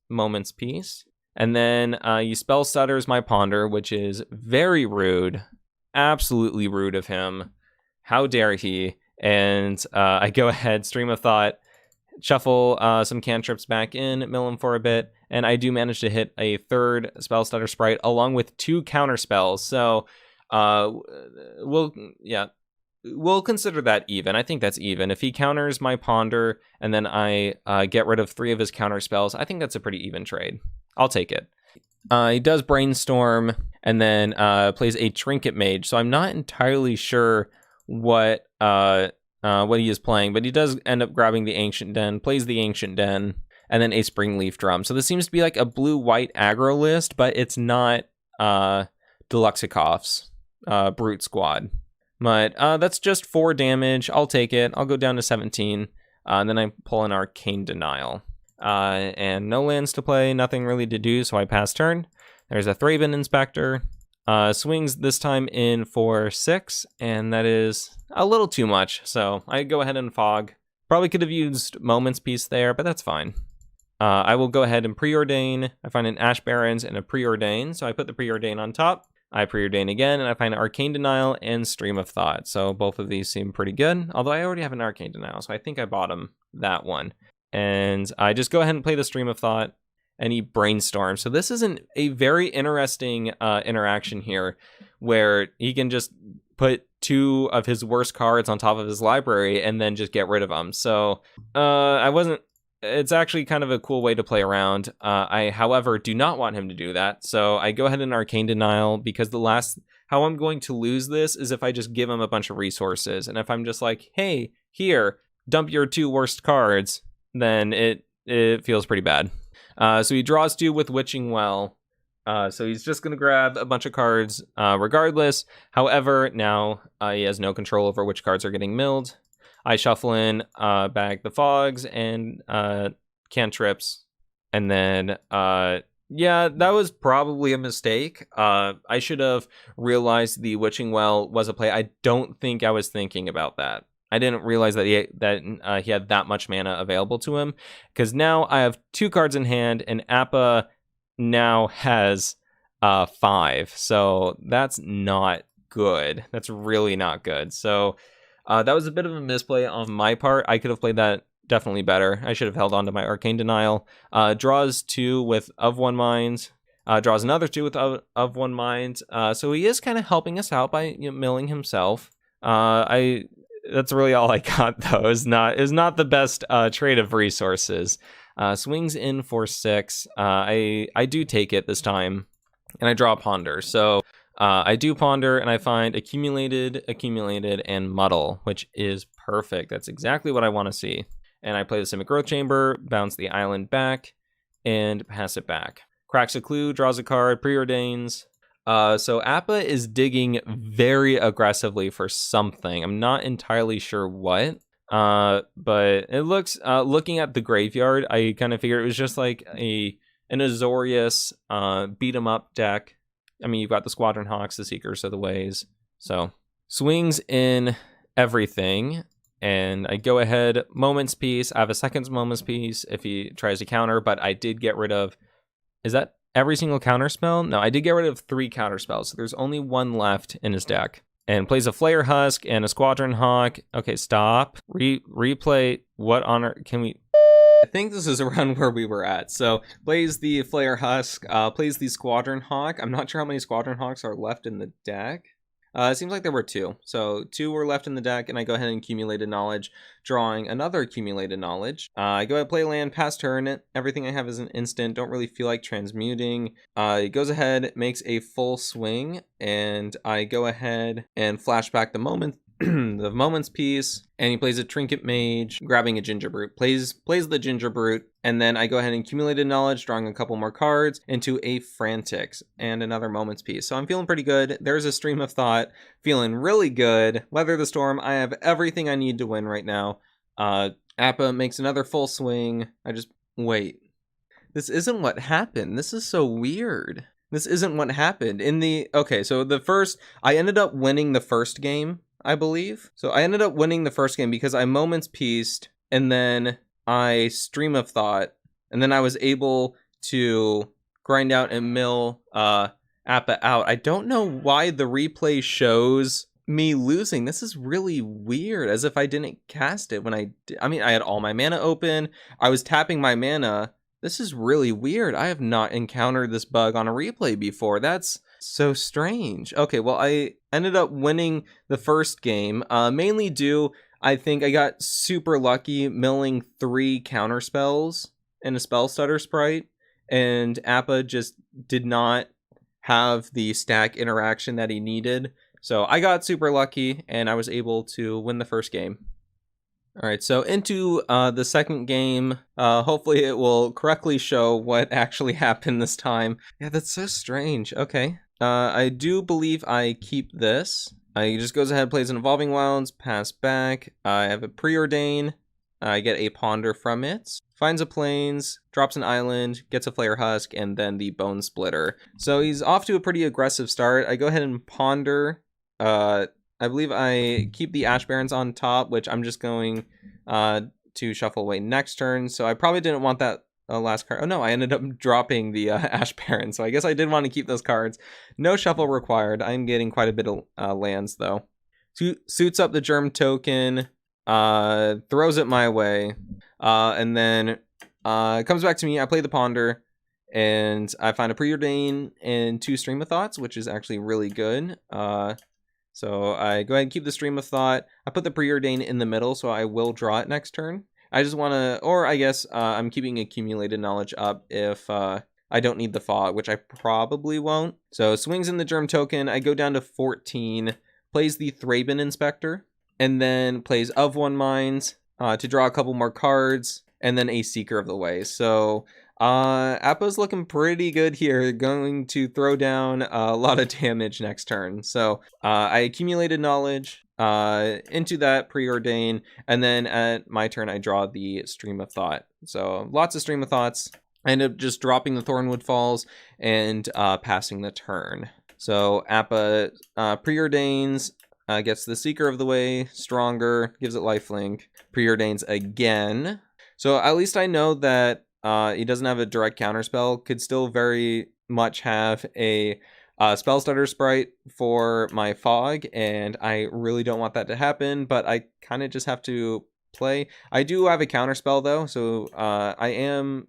Speaker 1: Moment's Peace. And then he Spell Stutters my Ponder, which is very rude. Absolutely rude of him. How dare he? And I go ahead, Stream of Thought, shuffle some cantrips back in, mill them for a bit, and I do manage to hit a third Spell Stutter Sprite along with 2 counter spells. So we'll consider that even. I think that's even. If he counters my Ponder and then I get rid of 3 of his counter spells, I think that's a pretty even trade. I'll take it. He does Brainstorm and then plays a Trinket Mage. So I'm not entirely sure what he is playing, but he does end up grabbing the Ancient Den, plays the Ancient Den, and then a Springleaf Drum. So this seems to be like a blue-white aggro list, but it's not Deluxikov's Brute Squad. But that's just 4 damage. I'll take it. I'll go down to 17. And then I pull an Arcane Denial. And no lands to play, nothing really to do, so I pass turn. There's a Thraben Inspector. Swings this time in for 6, and that is a little too much, so I go ahead and Fog. Probably could have used Moment's Peace there, but that's fine. I will go ahead and Preordain. I find an Ash Barrens and a Preordain, so I put the Preordain on top. I Preordain again, and I find Arcane Denial and Stream of Thought, so both of these seem pretty good, although I already have an Arcane Denial, so I think I bottom that one. And I just go ahead and play the Stream of Thought, and he Brainstorms. So this is a very interesting interaction here, where he can just put 2 of his worst cards on top of his library and then just get rid of them. So it's actually kind of a cool way to play around. I, however, do not want him to do that. So I go ahead and Arcane Denial, because how I'm going to lose this is if I just give him a bunch of resources. And if I'm just like, hey, here, dump your 2 worst cards, then it feels pretty bad. So he draws 2 with Witching Well. So he's just going to grab a bunch of cards regardless. However, now he has no control over which cards are getting milled. I shuffle in, bag the Fogs and cantrips. And then, yeah, that was probably a mistake. I should have realized the Witching Well was a play. I don't think I was thinking about that. I didn't realize that he had that much mana available to him, because now I have 2 cards in hand, and Appa now has 5. So that's not good. That's really not good. So that was a bit of a misplay on my part. I could have played that definitely better. I should have held on to my Arcane Denial. Draws 2 with Of One Mind. Draws another 2 with of One Mind. So he is kind of helping us out by milling himself. That's really all I got, though. Is not the best trade of resources. Swings in for 6. I do take it this time, and I draw Ponder. So I do Ponder, and I find Accumulated, and Muddle, which is perfect. That's exactly what I want to see. And I play the Simic Growth Chamber, bounce the island back, and pass it back. Cracks a Clue, draws a card, preordains. So Appa is digging very aggressively for something. I'm not entirely sure what, but it looks, looking at the graveyard, I kind of figured it was just like an Azorius beat 'em up deck. I mean, you've got the Squadron Hawks, the Seekers of the Ways. So swings in everything, and I go ahead, Moment's Peace. I have a second Moment's Peace if he tries to counter, but I did get rid of, is that every single counter spell? No, I did get rid of 3 counter spells, so there's only 1 left in his deck. And plays a Flare Husk and a Squadron Hawk. Okay, stop. Replay. What honor can we... I think this is around where we were at. So plays the Flare Husk, plays the Squadron Hawk. I'm not sure how many Squadron Hawks are left in the deck. It seems like there were 2. So 2 were left in the deck, and I go ahead and Accumulated Knowledge, drawing another Accumulated Knowledge. I go ahead and play land, pass turn. Everything I have is an instant. Don't really feel like transmuting. He goes ahead, makes a full swing, and I go ahead and flashback the moment. The Moment's Peace, and he plays a Trinket Mage, grabbing a Ginger Brute, plays the Ginger Brute, and then I go ahead and Accumulated Knowledge, drawing a couple more cards into a Frantics and another Moment's Peace. So I'm feeling pretty good. There's a Stream of Thought, feeling really good. Weather the Storm, I have everything I need to win right now. Appa makes another full swing. Wait. This isn't what happened. This is so weird. This isn't what happened. Okay, so I ended up winning the first game, I believe. So I ended up winning the first game because I Moment's Peaced, and then I Stream of Thought, and then I was able to grind out and mill Appa out. I don't know why the replay shows me losing. This is really weird, as if I didn't cast it when I mean, I had all my mana open. I was tapping my mana. This is really weird. I have not encountered this bug on a replay before. That's so strange. Okay, well, I ended up winning the first game, mainly due, I think I got super lucky milling 3 counter spells and a Spell Stutter Sprite, and Appa just did not have the stack interaction that he needed. So I got super lucky, and I was able to win the first game. All right, so into the second game. Hopefully it will correctly show what actually happened this time. Yeah, that's so strange. Okay. I do believe I keep this. He just goes ahead, plays an Evolving Wilds, pass back. I have a Preordain. I get a Ponder from it. Finds a Plains, drops an island, gets a Flare Husk, and then the Bone Splitter. So he's off to a pretty aggressive start. I go ahead and Ponder. I believe I keep the Ash Barrens on top, which I'm just going to shuffle away next turn. So I probably didn't want that last card. Oh no, I ended up dropping the Ash Baron, so I guess I did want to keep those cards. No shuffle required. I'm getting quite a bit of lands though. Suits up the Germ token, throws it my way, and then it comes back to me. I play the Ponder, and I find a Preordain and 2 Stream of Thoughts, which is actually really good. So I go ahead and keep the Stream of Thought. I put the Preordain in the middle, so I will draw it next turn. I just want to, or I guess I'm keeping Accumulated Knowledge up if I don't need the Fog, which I probably won't. So swings in the Germ token. I go down to 14, plays the Thraben Inspector, and then plays Of One Minds to draw a couple more cards, and then a Seeker of the Way. So Appa's looking pretty good here, going to throw down a lot of damage next turn. So I Accumulated Knowledge into that Preordain, and then at my turn I draw the Stream of Thought. So lots of Stream of Thoughts. I end up just dropping the Thornwood Falls and passing the turn. So Appa Preordains, gets the Seeker of the Way, stronger, gives it lifelink, Preordains again. So at least I know that he doesn't have a direct counterspell, could still very much have a Spell Stutter Sprite for my Fog, and I really don't want that to happen, but I kind of just have to play. I do have a counterspell though, so I am,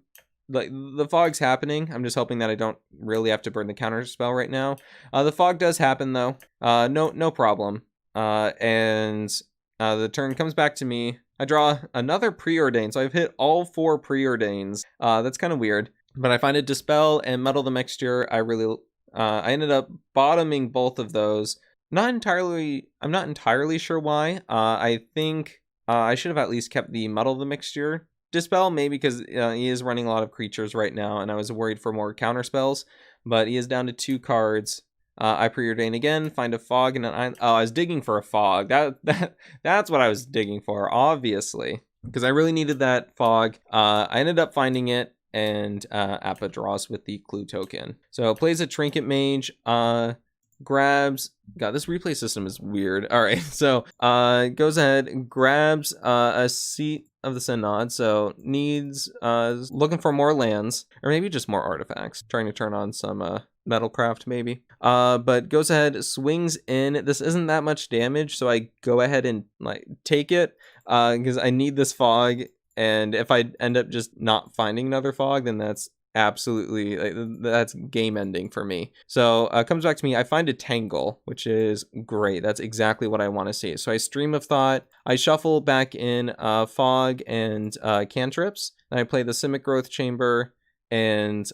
Speaker 1: like, the Fog's happening. I'm just hoping that I don't really have to burn the counterspell right now. The Fog does happen though, no problem. And the turn comes back to me. I draw another Preordain, so I've hit all 4 Preordains. That's kind of weird, but I find a Dispel and Muddle the Mixture. I ended up bottoming both of those. I'm not entirely sure why. I think I should have at least kept the Muddle the Mixture. Dispel, maybe because he is running a lot of creatures right now, and I was worried for more counter spells, but he is down to 2 cards. I Preordain again, find a Fog, and I was digging for a Fog. That's what I was digging for, obviously, because I really needed that Fog. I ended up finding it, and Appa draws with the Clue token. So plays a Trinket Mage, grabs, God, this replay system is weird. All right, so goes ahead, grabs a Seat of the Synod, so needs, looking for more lands, or maybe just more artifacts, trying to turn on some Metalcraft maybe. But goes ahead, swings in. This isn't that much damage, so I go ahead and like take it, because I need this Fog. And if I end up just not finding another Fog, then that's absolutely, like, that's game ending for me. So comes back to me. I find a Tangle, which is great. That's exactly what I want to see. So I Stream of Thought. I shuffle back in Fog and cantrips. And I play the Simic Growth Chamber and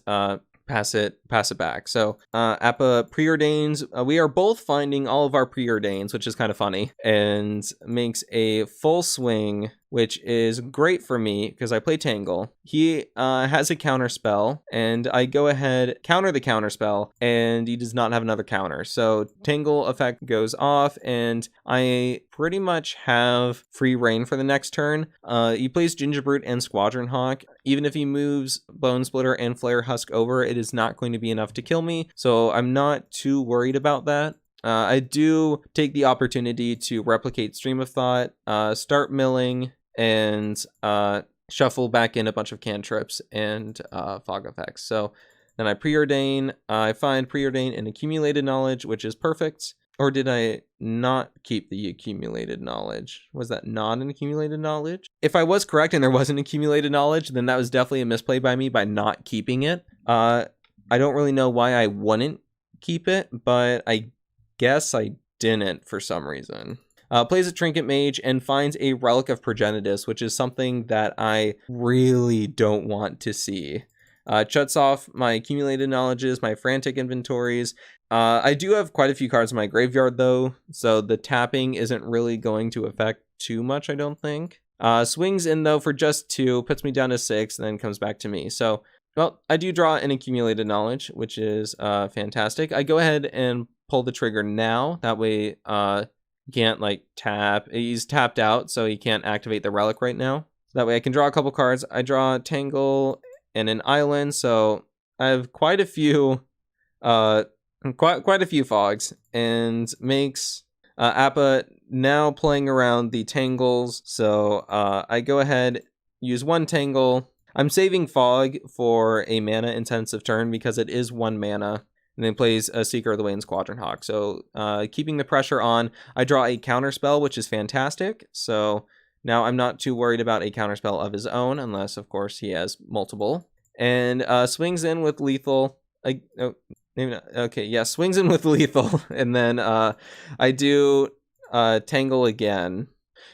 Speaker 1: pass it back. So Appa Preordains. We are both finding all of our Preordains, which is kind of funny, and makes a full swing, which is great for me because I play Tangle. He has a counter spell, and I go ahead, counter the counter spell, and he does not have another counter. So Tangle effect goes off, and I pretty much have free reign for the next turn. He plays Gingerbrute and Squadron Hawk. Even if he moves Bone Splitter and Flare Husk over, it is not going to be enough to kill me, so I'm not too worried about that. I do take the opportunity to replicate Stream of Thought, start milling, and shuffle back in a bunch of cantrips and Fog effects. So then I Preordain. I find Preordain and Accumulated Knowledge, which is perfect. Or did I not keep the Accumulated Knowledge? Was that not an Accumulated Knowledge? If I was correct and there wasn't Accumulated Knowledge, then that was definitely a misplay by me by not keeping it. I don't really know why I wouldn't keep it, but I guess I didn't for some reason. Plays a Trinket Mage and finds a Relic of Progenitus, which is something that I really don't want to see. Shuts off my Accumulated Knowledges, my Frantic Inventories. I do have quite a few cards in my graveyard though, so the tapping isn't really going to affect too much, I don't think. Swings in though for just 2, puts me down to 6, and then comes back to me. So well, I do draw an accumulated knowledge, which is fantastic. I go ahead and pull the trigger now. That way, he can't like tap. He's tapped out, so he can't activate the relic right now. That way I can draw a couple cards. I draw Tangle and an Island, so I have quite a few quite a few fogs, and makes Appa now playing around the tangles. So I go ahead, use one tangle. I'm saving fog for a mana intensive turn because it is 1 mana. And then plays a Seeker of the Winds Quadrant Hawk. So keeping the pressure on, I draw a counterspell, which is fantastic. So now I'm not too worried about a counterspell of his own, unless, of course, he has multiple. And swings in with lethal. Oh, maybe not. Okay, yeah, swings in with lethal. And then I do Tangle again.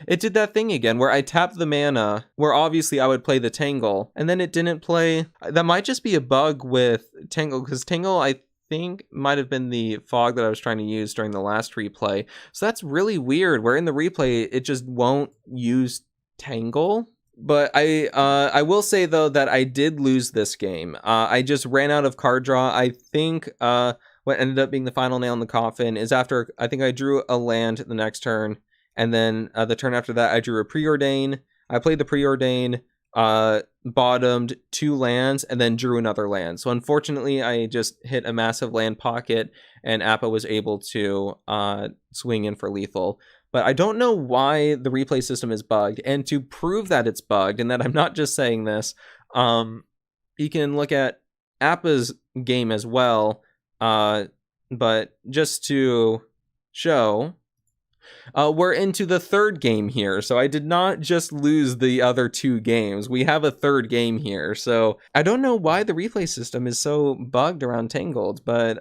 Speaker 1: It did that thing again where I tapped the mana, where obviously I would play the Tangle, and then it didn't play. That might just be a bug with Tangle, because Tangle, I think, might have been the fog that I was trying to use during the last replay. So that's really weird, where in the replay, it just won't use Tangle. But I will say, though, that I did lose this game. I just ran out of card draw. I think what ended up being the final nail in the coffin is after, I think I drew a land the next turn, and then the turn after that, I drew a Preordain. I played the Preordain, bottomed 2 lands, and then drew another land. So unfortunately, I just hit a massive land pocket, and Appa was able to swing in for lethal. But I don't know why the replay system is bugged. And to prove that it's bugged, and that I'm not just saying this, you can look at Appa's game as well. But just to show, we're into the 3rd game here, so I did not just lose the other 2 games. We have a 3rd game here, so I don't know why the replay system is so bugged around Tangled, but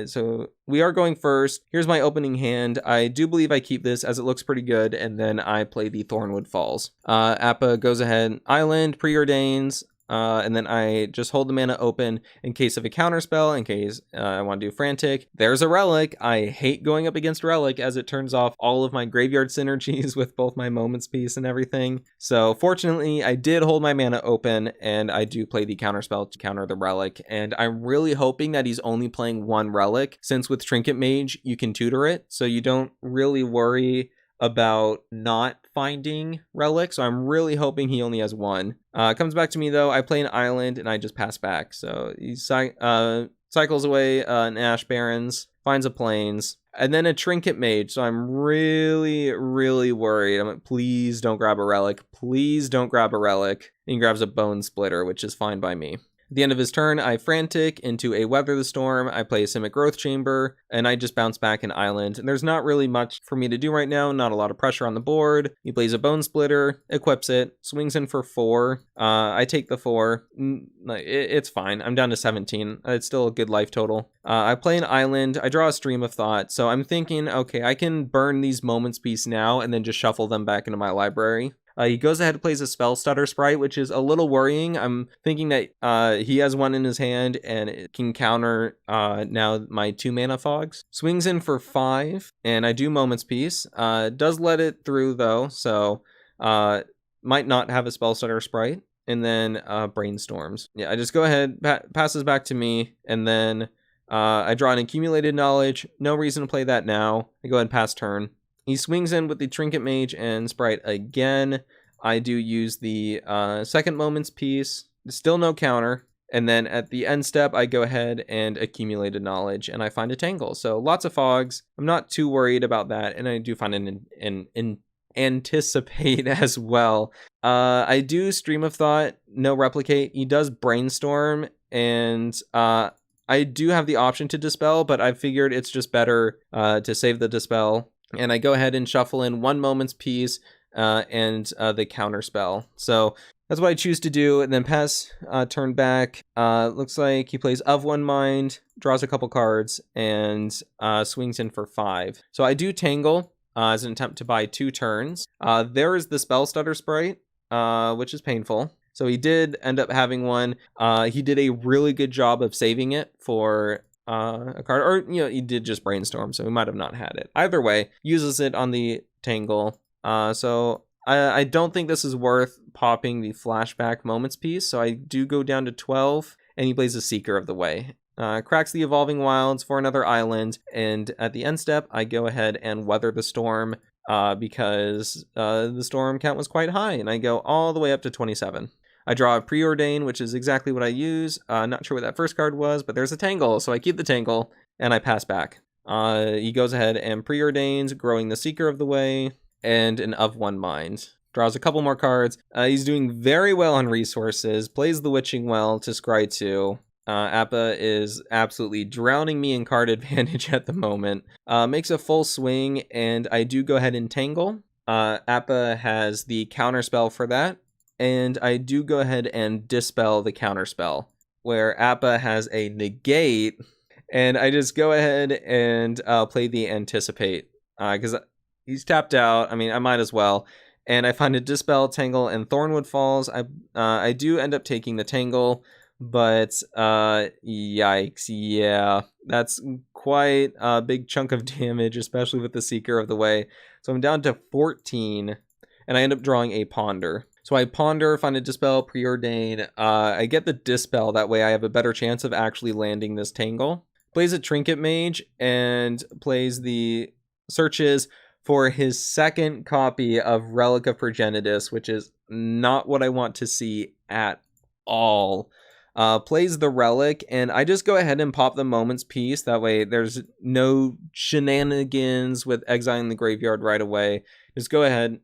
Speaker 1: so we are going first. Here's my opening hand. I do believe I keep this as it looks pretty good, and then I play the Thornwood Falls. Appa goes ahead, Island, Preordains, and then I just hold the mana open in case of a counterspell, in case I want to do Frantic. There's a Relic. I hate going up against Relic as it turns off all of my graveyard synergies with both my Moments Piece and everything. So fortunately, I did hold my mana open, and I do play the counterspell to counter the Relic. And I'm really hoping that he's only playing 1 Relic, since with Trinket Mage, you can tutor it, so you don't really worry about not finding Relic, so I'm really hoping he only has 1. Comes back to me, though. I play an Island, and I just pass back. So he cycles away an Ash Barrens, finds a Plains, and then a Trinket Mage. So I'm really, really worried. I'm like, please don't grab a Relic. Please don't grab a Relic. And he grabs a Bone Splitter, which is fine by me. At the end of his turn, I Frantic into a Weather the Storm. I play a Simic Growth Chamber, and I just bounce back an Island. And there's not really much for me to do right now, not a lot of pressure on the board. He plays a Bone Splitter, equips it, swings in for 4. I take the 4. It's fine. I'm down to 17. It's still a good life total. I play an Island. I draw a Stream of Thought. So I'm thinking, okay, I can burn these Moments Piece now and then just shuffle them back into my library. He goes ahead and plays a Spell Stutter Sprite, which is a little worrying. I'm thinking that he has 1 in his hand and it can counter now my 2 mana fogs. Swings in for 5, and I do Moments Piece. Does let it through, though, so might not have a Spell Stutter Sprite. And then Brainstorms. Yeah, I just go ahead, passes back to me, and then I draw an Accumulated Knowledge. No reason to play that now. I go ahead and pass turn. He swings in with the Trinket Mage and Sprite again. I do use the 2nd Moments Piece. Still no counter. And then at the end step, I go ahead and Accumulated Knowledge, and I find a Tangle. So lots of fogs. I'm not too worried about that, and I do find an Anticipate as well. I do Stream of Thought, no Replicate. He does Brainstorm, and I do have the option to Dispel, but I figured it's just better to save the Dispel. And I go ahead and shuffle in 1 Moments Piece and the counter spell. So that's what I choose to do, and then pass turn back. Looks like he plays Of One Mind, draws a couple cards, and swings in for 5. So I do Tangle as an attempt to buy 2 turns. There is the Spell Stutter Sprite, which is painful. So he did end up having 1. He did a really good job of saving it for a card, or he did just Brainstorm, so he might have not had it. Either way, uses it on the Tangle. So I don't think this is worth popping the Flashback Moments Piece, so I do go down to 12, and he plays a Seeker of the Way. Cracks the Evolving Wilds for another island, and at the end step, I go ahead and Weather the Storm because the storm count was quite high, and I go all the way up to 27. I draw a Preordain, which is exactly what I use. Not sure what that first card was, but there's a Tangle, so I keep the Tangle, and I pass back. He goes ahead and Preordains, growing the Seeker of the Way, and an Of One Mind. Draws a couple more cards. He's doing very well on resources, plays the Witching Well to scry 2. Appa is absolutely drowning me in card advantage at the moment. Makes a full swing, and I do go ahead and Tangle. Appa has the counterspell for that, and I do go ahead and Dispel the counterspell, where Appa has a Negate, and I just go ahead and play the Anticipate, because he's tapped out. I mean, I might as well. And I find a Dispel, Tangle, and Thornwood Falls. I do end up taking the Tangle, but yikes, yeah, that's quite a big chunk of damage, especially with the Seeker of the Way. So I'm down to 14, and I end up drawing a Ponder. So I Ponder, find a Dispel, Preordain. I get the Dispel, that way I have a better chance of actually landing this Tangle. Plays a Trinket Mage, and plays the Searches for his second copy of Relic of Progenitus, which is not what I want to see at all. Plays the Relic, and I just go ahead and pop the Moment's Peace. That way there's no shenanigans with exiling the graveyard right away. Just go ahead,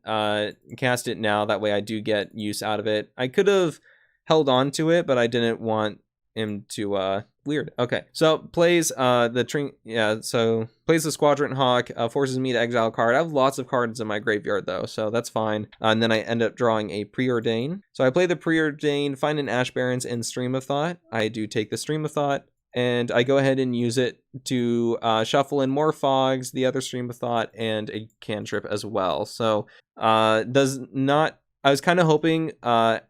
Speaker 1: cast it now. That way I do get use out of it. I could have held on to it, but I didn't want him to, weird. Okay, so plays plays the Squadron Hawk, forces me to exile a card. I have lots of cards in my graveyard though, so that's fine. And then I end up drawing a Preordain. So I play the Preordain, find an Ash Barrens and Stream of Thought. I do take the Stream of Thought, and I go ahead and use it to shuffle in more Fogs, the other Stream of Thought, and a cantrip as well. So I was kind of hoping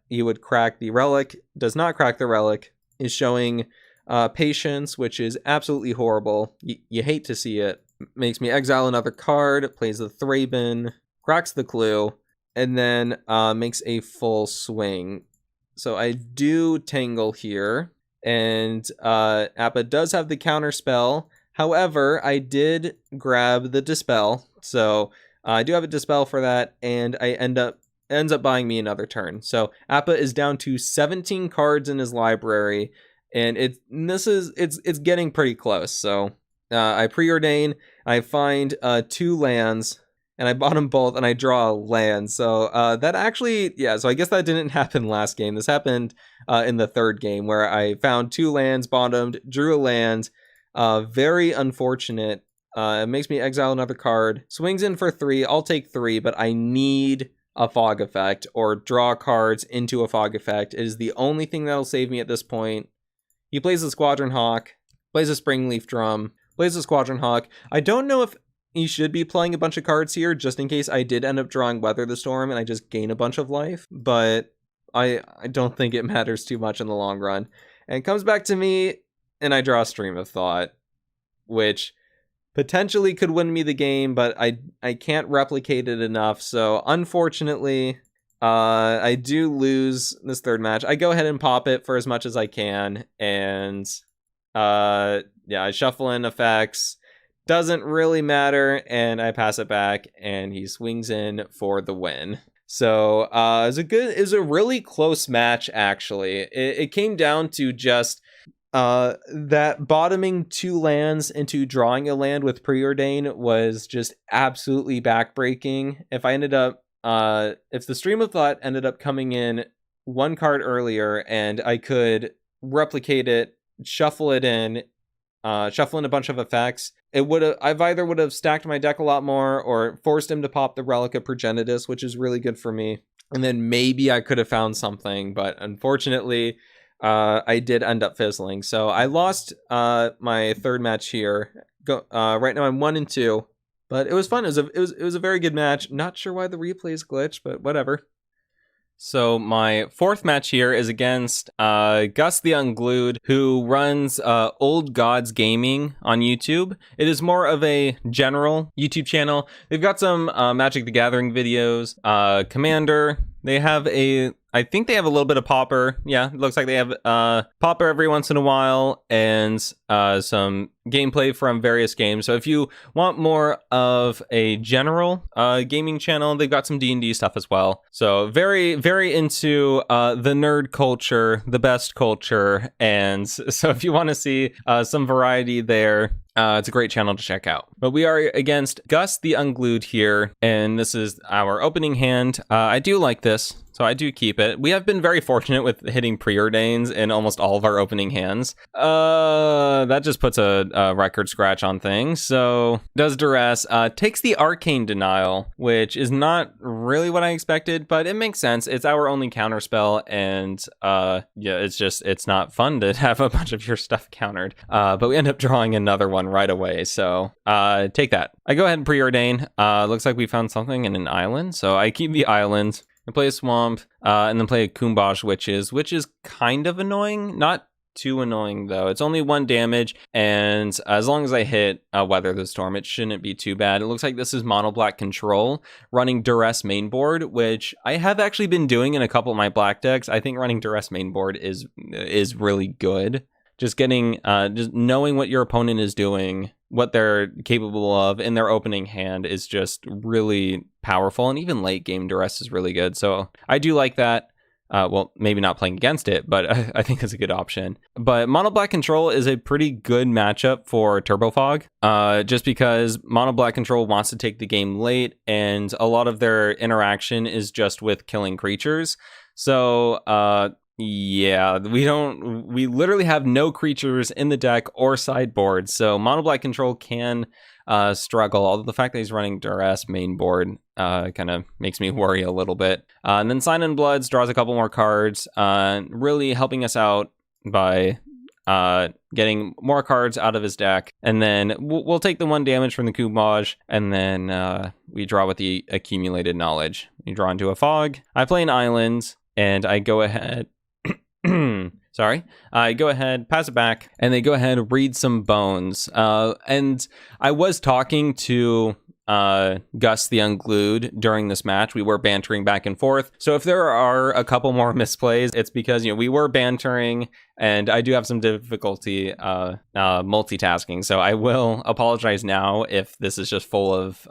Speaker 1: he would crack the Relic. Does not crack the Relic. Is showing Patience, which is absolutely horrible. You hate to see it. Makes me exile another card, plays the Thraben, cracks the Clue, and then makes a full swing. So I do Tangle here, and Appa does have the counter spell. However, I did grab the Dispel, so I do have a Dispel for that, and I ends up buying me another turn. So Appa is down to 17 cards in his library, and it's getting pretty close. So I Preordain, I find 2 lands, and I bought them both, and I draw a land. So that actually, yeah, so I guess that didn't happen last game. This happened in the third game, where I found 2 lands, bottomed, drew a land. Very unfortunate. It makes me exile another card. Swings in for 3. I'll take 3, but I need a Fog effect, or draw cards into a Fog effect. It is the only thing that'll save me at this point. He plays the Squadron Hawk, plays a Springleaf Drum, plays the Squadron Hawk. I don't know if he should be playing a bunch of cards here, just in case I did end up drawing Weather the Storm and I just gain a bunch of life, but I don't think it matters too much in the long run. And it comes back to me, and I draw a Stream of Thought, which potentially could win me the game, but I can't replicate it enough. So unfortunately, I do lose this third match. I go ahead and pop it for as much as I can, and yeah, I shuffle in effects. Doesn't really matter, and I pass it back, and he swings in for the win. So it was a really close match, actually. It came down to just that bottoming 2 lands into drawing a land with Preordain was just absolutely backbreaking. If I ended up if the Stream of Thought ended up coming in 1 card earlier, and I could replicate it, shuffle it in, shuffle in a bunch of effects, I've either would have stacked my deck a lot more, or forced him to pop the Relic of Progenitus, which is really good for me, and then maybe I could have found something. But unfortunately, I did end up fizzling. So I lost my third match here. Right now I'm 1-2, but it was fun. It was a very good match. Not sure why the replays glitched, but whatever. So my 4th match here is against Gus the Unglued, who runs Old Gods Gaming on YouTube. It is more of a general YouTube channel. They've got some Magic the Gathering videos, Commander. They have I I think they have a little bit of Pauper. Yeah, it looks like they have Pauper every once in a while, and some gameplay from various games. So if you want more of a general gaming channel, they've got some D&D stuff as well. So very, very into the nerd culture, the best culture. And so if you want to see some variety there, it's a great channel to check out. But we are against Gus the Unglued here, and this is our opening hand. I do like this, so I do keep it. We have been very fortunate with hitting preordains in almost all of our opening hands. That just puts a record scratch on things. So does Duress, takes the Arcane Denial, which is not really what I expected, but it makes sense. It's our only counterspell, and yeah, it's not fun to have a bunch of your stuff countered. But we end up drawing another one right away, so take that. I go ahead and preordain. Looks like we found something in an island, so I keep the island and play a swamp, and then play a Kumbash Witches, which is kind of annoying. Not too annoying though. It's only 1 damage, and as long as I hit Weather the Storm, it shouldn't be too bad. It looks like this is mono black control running Duress mainboard, which I have actually been doing in a couple of my black decks. I think running Duress mainboard is really good. Just getting, just knowing what your opponent is doing, what they're capable of in their opening hand is just really powerful. And even late game Duress is really good. So I do like that. Well, maybe not playing against it, but I think it's a good option. But Mono Black Control is a pretty good matchup for Turbo Fog, just because Mono Black Control wants to take the game late, and a lot of their interaction is just with killing creatures. So, yeah, we literally have no creatures in the deck or sideboard, so Mono Black Control can struggle, although the fact that he's running Duress main board kind of makes me worry a little bit. And then Sign in Bloods draws a couple more cards, really helping us out by getting more cards out of his deck. And then we'll take the 1 damage from the Kumbash, and then we draw with the Accumulated Knowledge. You draw into a Fog. I play an Island, and I go ahead... Sorry, I go ahead, pass it back, and they go ahead, read some bones. And I was talking to Gus the Unglued during this match. We were bantering back and forth. So if there are a couple more misplays, it's because, you know, we were bantering, and I do have some difficulty multitasking. So I will apologize now if this is just full of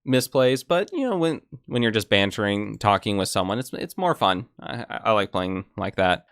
Speaker 1: misplays, but you know, when you're just bantering, talking with someone, it's more fun. I like playing like that.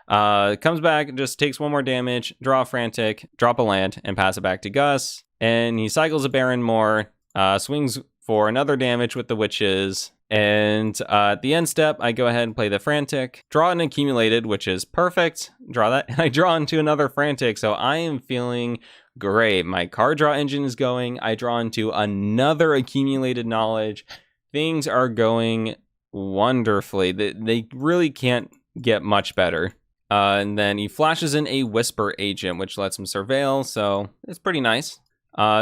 Speaker 1: Comes back, just takes 1 more damage, draw a Frantic, drop a land, and pass it back to Gus. And he cycles a Baron more, swings for another damage with the Witches. And at the end step, I go ahead and play the Frantic, draw an Accumulated, which is perfect. Draw that, and I draw into another Frantic. So I am feeling great. My card draw engine is going. I draw into another Accumulated Knowledge. Things are going wonderfully. They really can't get much better. And then he flashes in a Whisper Agent, which lets him surveil. So it's pretty nice.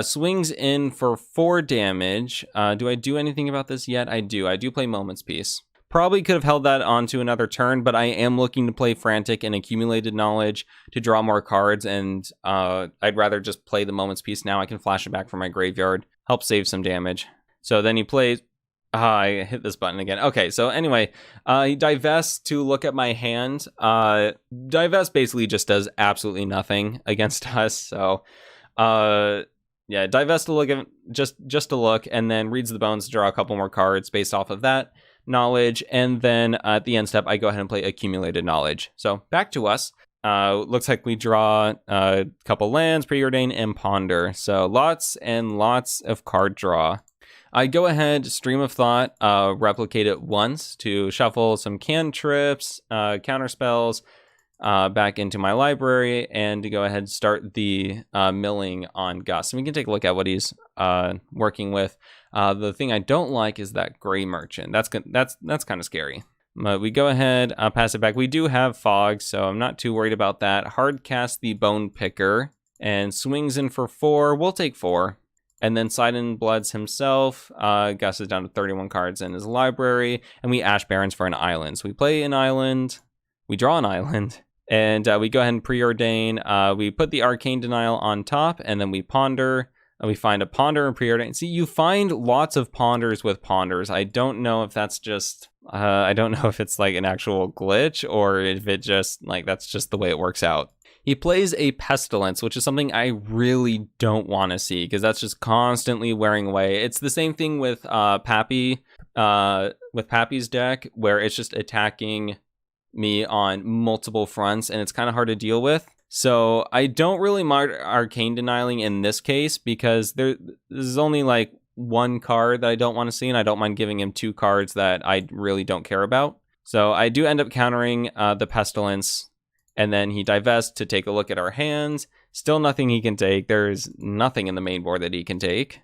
Speaker 1: Swings in for 4 damage. Do I do anything about this yet? I do. I do play Moment's Peace. Probably could have held that on to another turn, but I am looking to play Frantic and Accumulated Knowledge to draw more cards, and I'd rather just play the Moment's Peace now. I can flash it back from my graveyard, help save some damage. So then he plays... I hit this button again. Okay, so anyway, he divests to look at my hand. Divest basically just does absolutely nothing against us, so... yeah, divest to look at just to look, and then reads the bones to draw a couple more cards based off of that knowledge, and then at the end step I go ahead and play Accumulated Knowledge. So back to us. Looks like we draw a couple lands, Preordain, and Ponder. So lots and lots of card draw. I go ahead, Stream of Thought, replicate it once to shuffle some cantrips, counterspells, back into my library, and to go ahead and start the milling on Gus. And we can take a look at what he's working with. The thing I don't like is that Gray Merchant. That's kind of scary. But we go ahead, pass it back. We do have Fog, so I'm not too worried about that. Hard cast the Bone Picker and swings in for 4. We'll take 4. And then Sidon Bloods himself. Gus is down to 31 cards in his library, and we Ash Barrens for an island. So we play an island, we draw an island, and we go ahead and preordain. We put the Arcane Denial on top, and then we ponder. We find a ponder and preordain. See, you find lots of ponders with ponders. I don't know if that's just, I don't know if it's like an actual glitch or if it just, like, that's just the way it works out. He plays a pestilence, which is something I really don't want to see because that's just constantly wearing away. It's the same thing with Pappy, with Pappy's deck, where it's just attacking me on multiple fronts and it's kind of hard to deal with. So I don't really mind Arcane Denialing in this case because this is only like one card that I don't want to see, and I don't mind giving him 2 cards that I really don't care about. So I do end up countering the Pestilence, and then he divests to take a look at our hands. Still nothing he can take. There's nothing in the main board that he can take.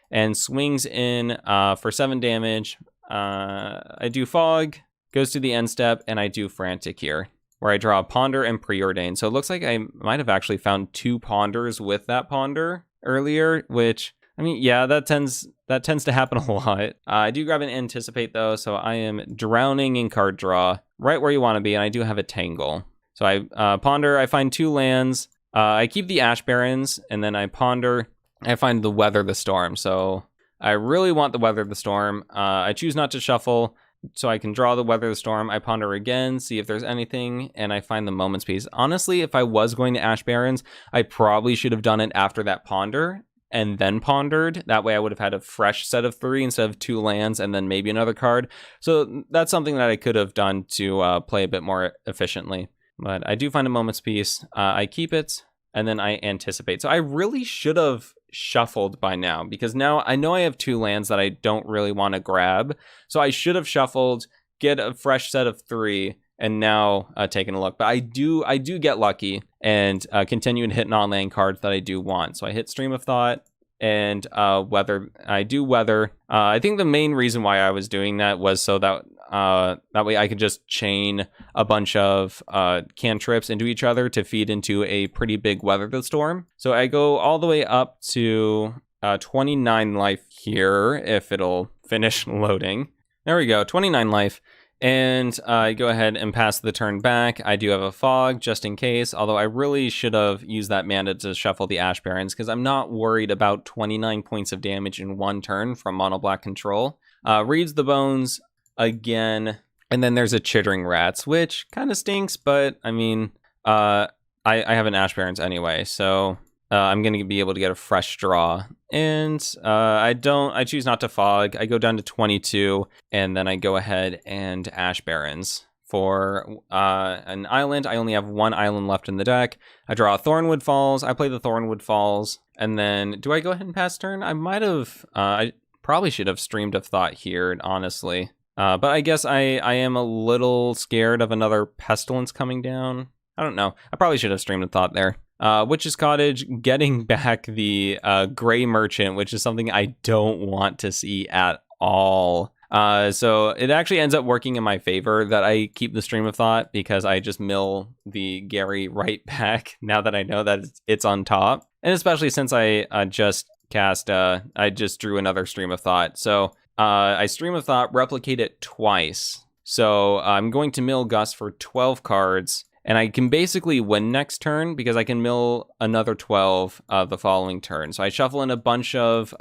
Speaker 1: And swings in for 7 damage. I do Fog, goes to the end step, and I do Frantic here, where I draw a Ponder and Preordain. So it looks like I might have actually found 2 Ponders with that Ponder earlier, which, I mean, yeah, that tends to happen a lot. I do grab an Anticipate, though, so I am drowning in card draw, right where you want to be, and I do have a Tangle. So I Ponder, I find 2 lands, I keep the Ash Barrens, and then I Ponder, I find the Weather the Storm. So I really want the Weather the Storm. I choose not to shuffle, so I can draw the Weather the Storm. I ponder again, see if there's anything, and I find the Moment's Peace. Honestly, if I was going to Ash Barrens, I probably should have done it after that ponder and then pondered. That way I would have had a fresh set of 3 instead of 2 lands and then maybe another card. So that's something that I could have done to play a bit more efficiently. But I do find a Moment's Peace. I keep it, and then I Anticipate. So I really should have shuffled by now, because now I know I have 2 lands that I don't really want to grab. So I should have shuffled, get a fresh set of 3, and now taking a look. But I do get lucky and continue to hit non-land cards that I do want. So I hit Stream of Thought and Weather. I do Weather. I think the main reason why I was doing that was so that that way I could just chain a bunch of cantrips into each other to feed into a pretty big Weather the Storm. So I go all the way up to 29 life here, if it'll finish loading. There we go, 29 life. And I go ahead and pass the turn back. I do have a Fog just in case, although I really should have used that mana to shuffle the Ash Barrens because I'm not worried about 29 points of damage in 1 turn from Mono Black control. Reads the Bones again, and then there's a Chittering Rats, which kind of stinks, but I mean, I have an Ash Barrens anyway, so I'm going to be able to get a fresh draw. And I choose not to Fog. I go down to 22, and then I go ahead and Ash Barrens. For an island, I only have 1 island left in the deck. I draw Thornwood Falls. I play the Thornwood Falls, and then do I go ahead and pass turn? I might have, I probably should have Streamed of Thought here, honestly. But I guess I am a little scared of another Pestilence coming down. I don't know. I probably should have Streamed of Thought there. Witch's Cottage, getting back the Gray Merchant, which is something I don't want to see at all. So it actually ends up working in my favor that I keep the Stream of Thought, because I just mill the Gary right back now that I know that it's on top. And especially since I just cast, I just drew another Stream of Thought. So I Stream of Thought, replicate it twice. So I'm going to mill Gus for 12 cards. And I can basically win next turn because I can mill another 12 the following turn. So I shuffle in a bunch of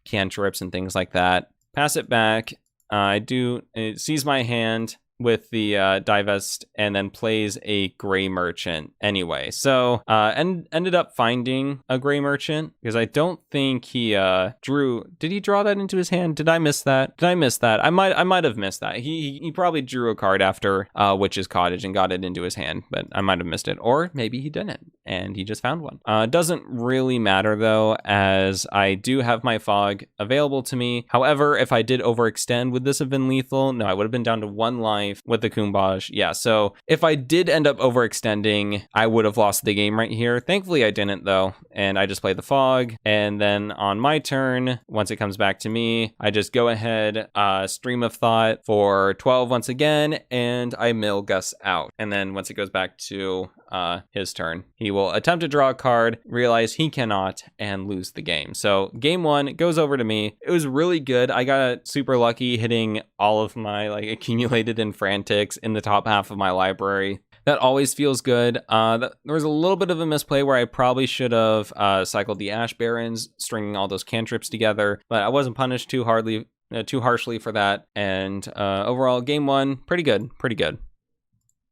Speaker 1: cantrips and things like that. Pass it back. It sees my hand with the divest and then plays a Gray Merchant anyway. So ended up finding a Gray Merchant because I don't think he drew. Did he draw that into his hand? Did I miss that? I might have missed that. He probably drew a card after Witch's Cottage and got it into his hand, but I might have missed it. Or maybe he didn't and he just found one. Doesn't really matter though, as I do have my Fog available to me. However, if I did overextend, would this have been lethal? No, I would have been down to 1 life with the Kumbaj. Yeah, so if I did end up overextending, I would have lost the game right here. Thankfully I didn't though, and I just play the Fog, and then on my turn, once it comes back to me, I just go ahead, Stream of Thought for 12 once again, and I mill Gus out. And then once it goes back to his turn, he will attempt to draw a card, realize he cannot, and lose the game. So game 1 goes over to me. It was really good. I got super lucky hitting all of my accumulated in Frantics in the top half of my library. That always feels good. There was a little bit of a misplay where I probably should have cycled the Ash Barrens, stringing all those cantrips together, but I wasn't punished too harshly for that. And overall, game 1, pretty good.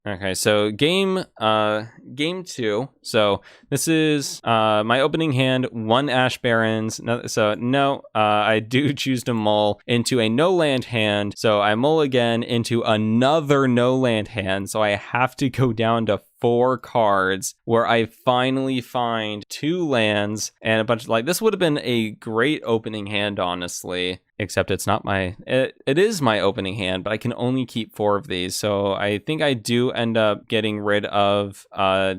Speaker 1: Okay, so game 2. So this is my opening hand, 1 Ash Barrens. I do choose to mull into a no land hand. So I mull again into another no land hand. So I have to go down to 4 cards where I finally find 2 lands and a bunch of, this would have been a great opening hand, honestly. Except it's not it is my opening hand, but I can only keep 4 of these. So I think I do end up getting rid of so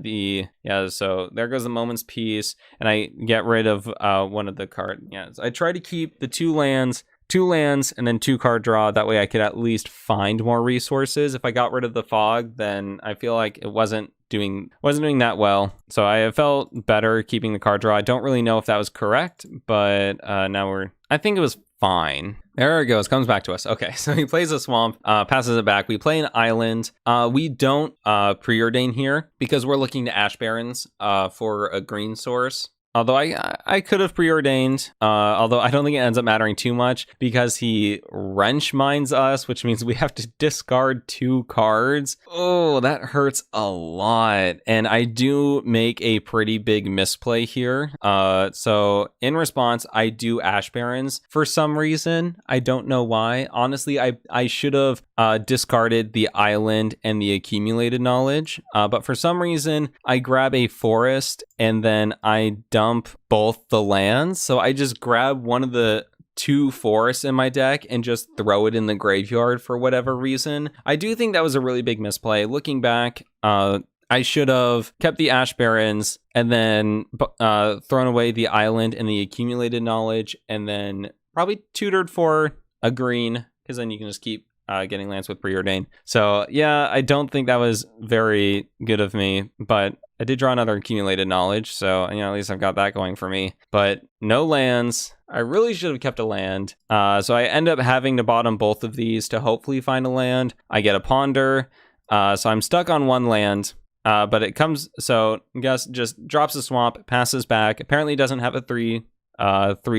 Speaker 1: there goes the Moment's Peace, and I get rid of one of the cards. Yeah, so I try to keep the 2 lands, and then 2 card draw. That way I could at least find more resources. If I got rid of the fog, then I feel like it wasn't doing that well. So I felt better keeping the card draw. I don't really know if that was correct, but I think it was fine. There it goes, comes back to us. Okay, so he plays a swamp, passes it back. We play an island. We don't preordain here because we're looking to Ash Barrens for a green source. Although I could have preordained, although I don't think it ends up mattering too much because he wrench mines us, which means we have to discard 2 cards. Oh, that hurts a lot. And I do make a pretty big misplay here. So in response, I do Ash Barrens for some reason. I don't know why. Honestly, I should have discarded the island and the accumulated knowledge. But for some reason, I grab a forest and then I dump both the lands. So I just grab one of the 2 forests in my deck and just throw it in the graveyard for whatever reason. I do think that was a really big misplay. Looking back, I should have kept the Ash Barrens and then thrown away the island and the accumulated knowledge, and then probably tutored for a green, because then you can just keep getting lands with preordain. So yeah, I don't think that was very good of me, but I did draw another accumulated knowledge, so at least I've got that going for me. But no lands. I really should have kept a land. So I end up having to bottom both of these to hopefully find a land. I get a ponder, so I'm stuck on 1 land. But it comes, so Gus just drops a swamp, passes back. Apparently doesn't have a 3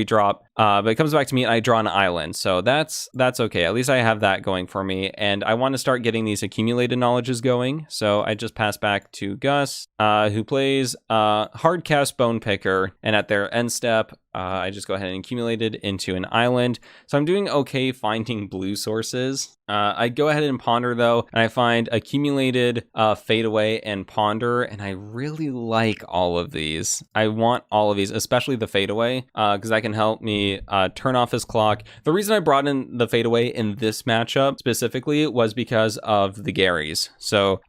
Speaker 1: drop, but it comes back to me and I draw an island. So that's okay. At least I have that going for me. And I want to start getting these accumulated knowledges going. So I just pass back to Gus, who plays Hardcast Bone Picker. And at their end step, I just go ahead and accumulate it into an island. So I'm doing okay finding blue sources. I go ahead and ponder though, and I find accumulated, fade away, and ponder, and I really like all of these. I want all of these, especially the fade away, because that can help me turn off his clock. The reason I brought in the fade away in this matchup specifically was because of the Garys. So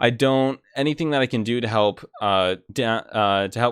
Speaker 1: anything that I can do to help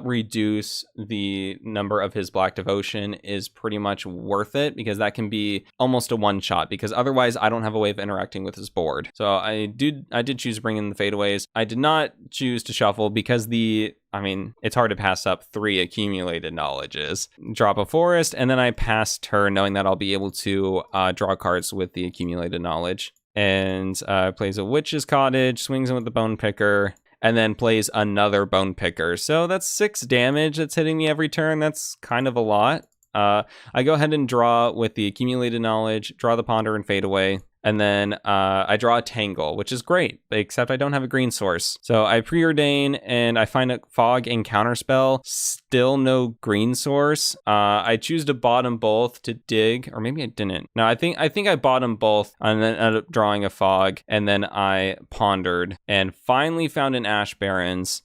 Speaker 1: reduce the number of his Black Devotion is pretty much worth it, because that can be almost a one shot, because otherwise I don't have a way of interacting with his board. So I did choose to bring in the fadeaways. I did not choose to shuffle because it's hard to pass up 3 accumulated knowledges. Drop a forest, and then I pass turn knowing that I'll be able to draw cards with the accumulated knowledge. And plays a Witch's Cottage, swings in with the Bone Picker, and then plays another Bone Picker. So that's 6 damage that's hitting me every turn. That's kind of a lot. I go ahead and draw with the accumulated knowledge, draw the ponder and fade away. And then I draw a Tangle, which is great, except I don't have a green source. So I preordain and I find a Fog and Counterspell, still no green source. I choose to bottom both to dig, or maybe I didn't. No, I think I bottom both and then ended up drawing a Fog, and then I pondered and finally found an Ash Barrens.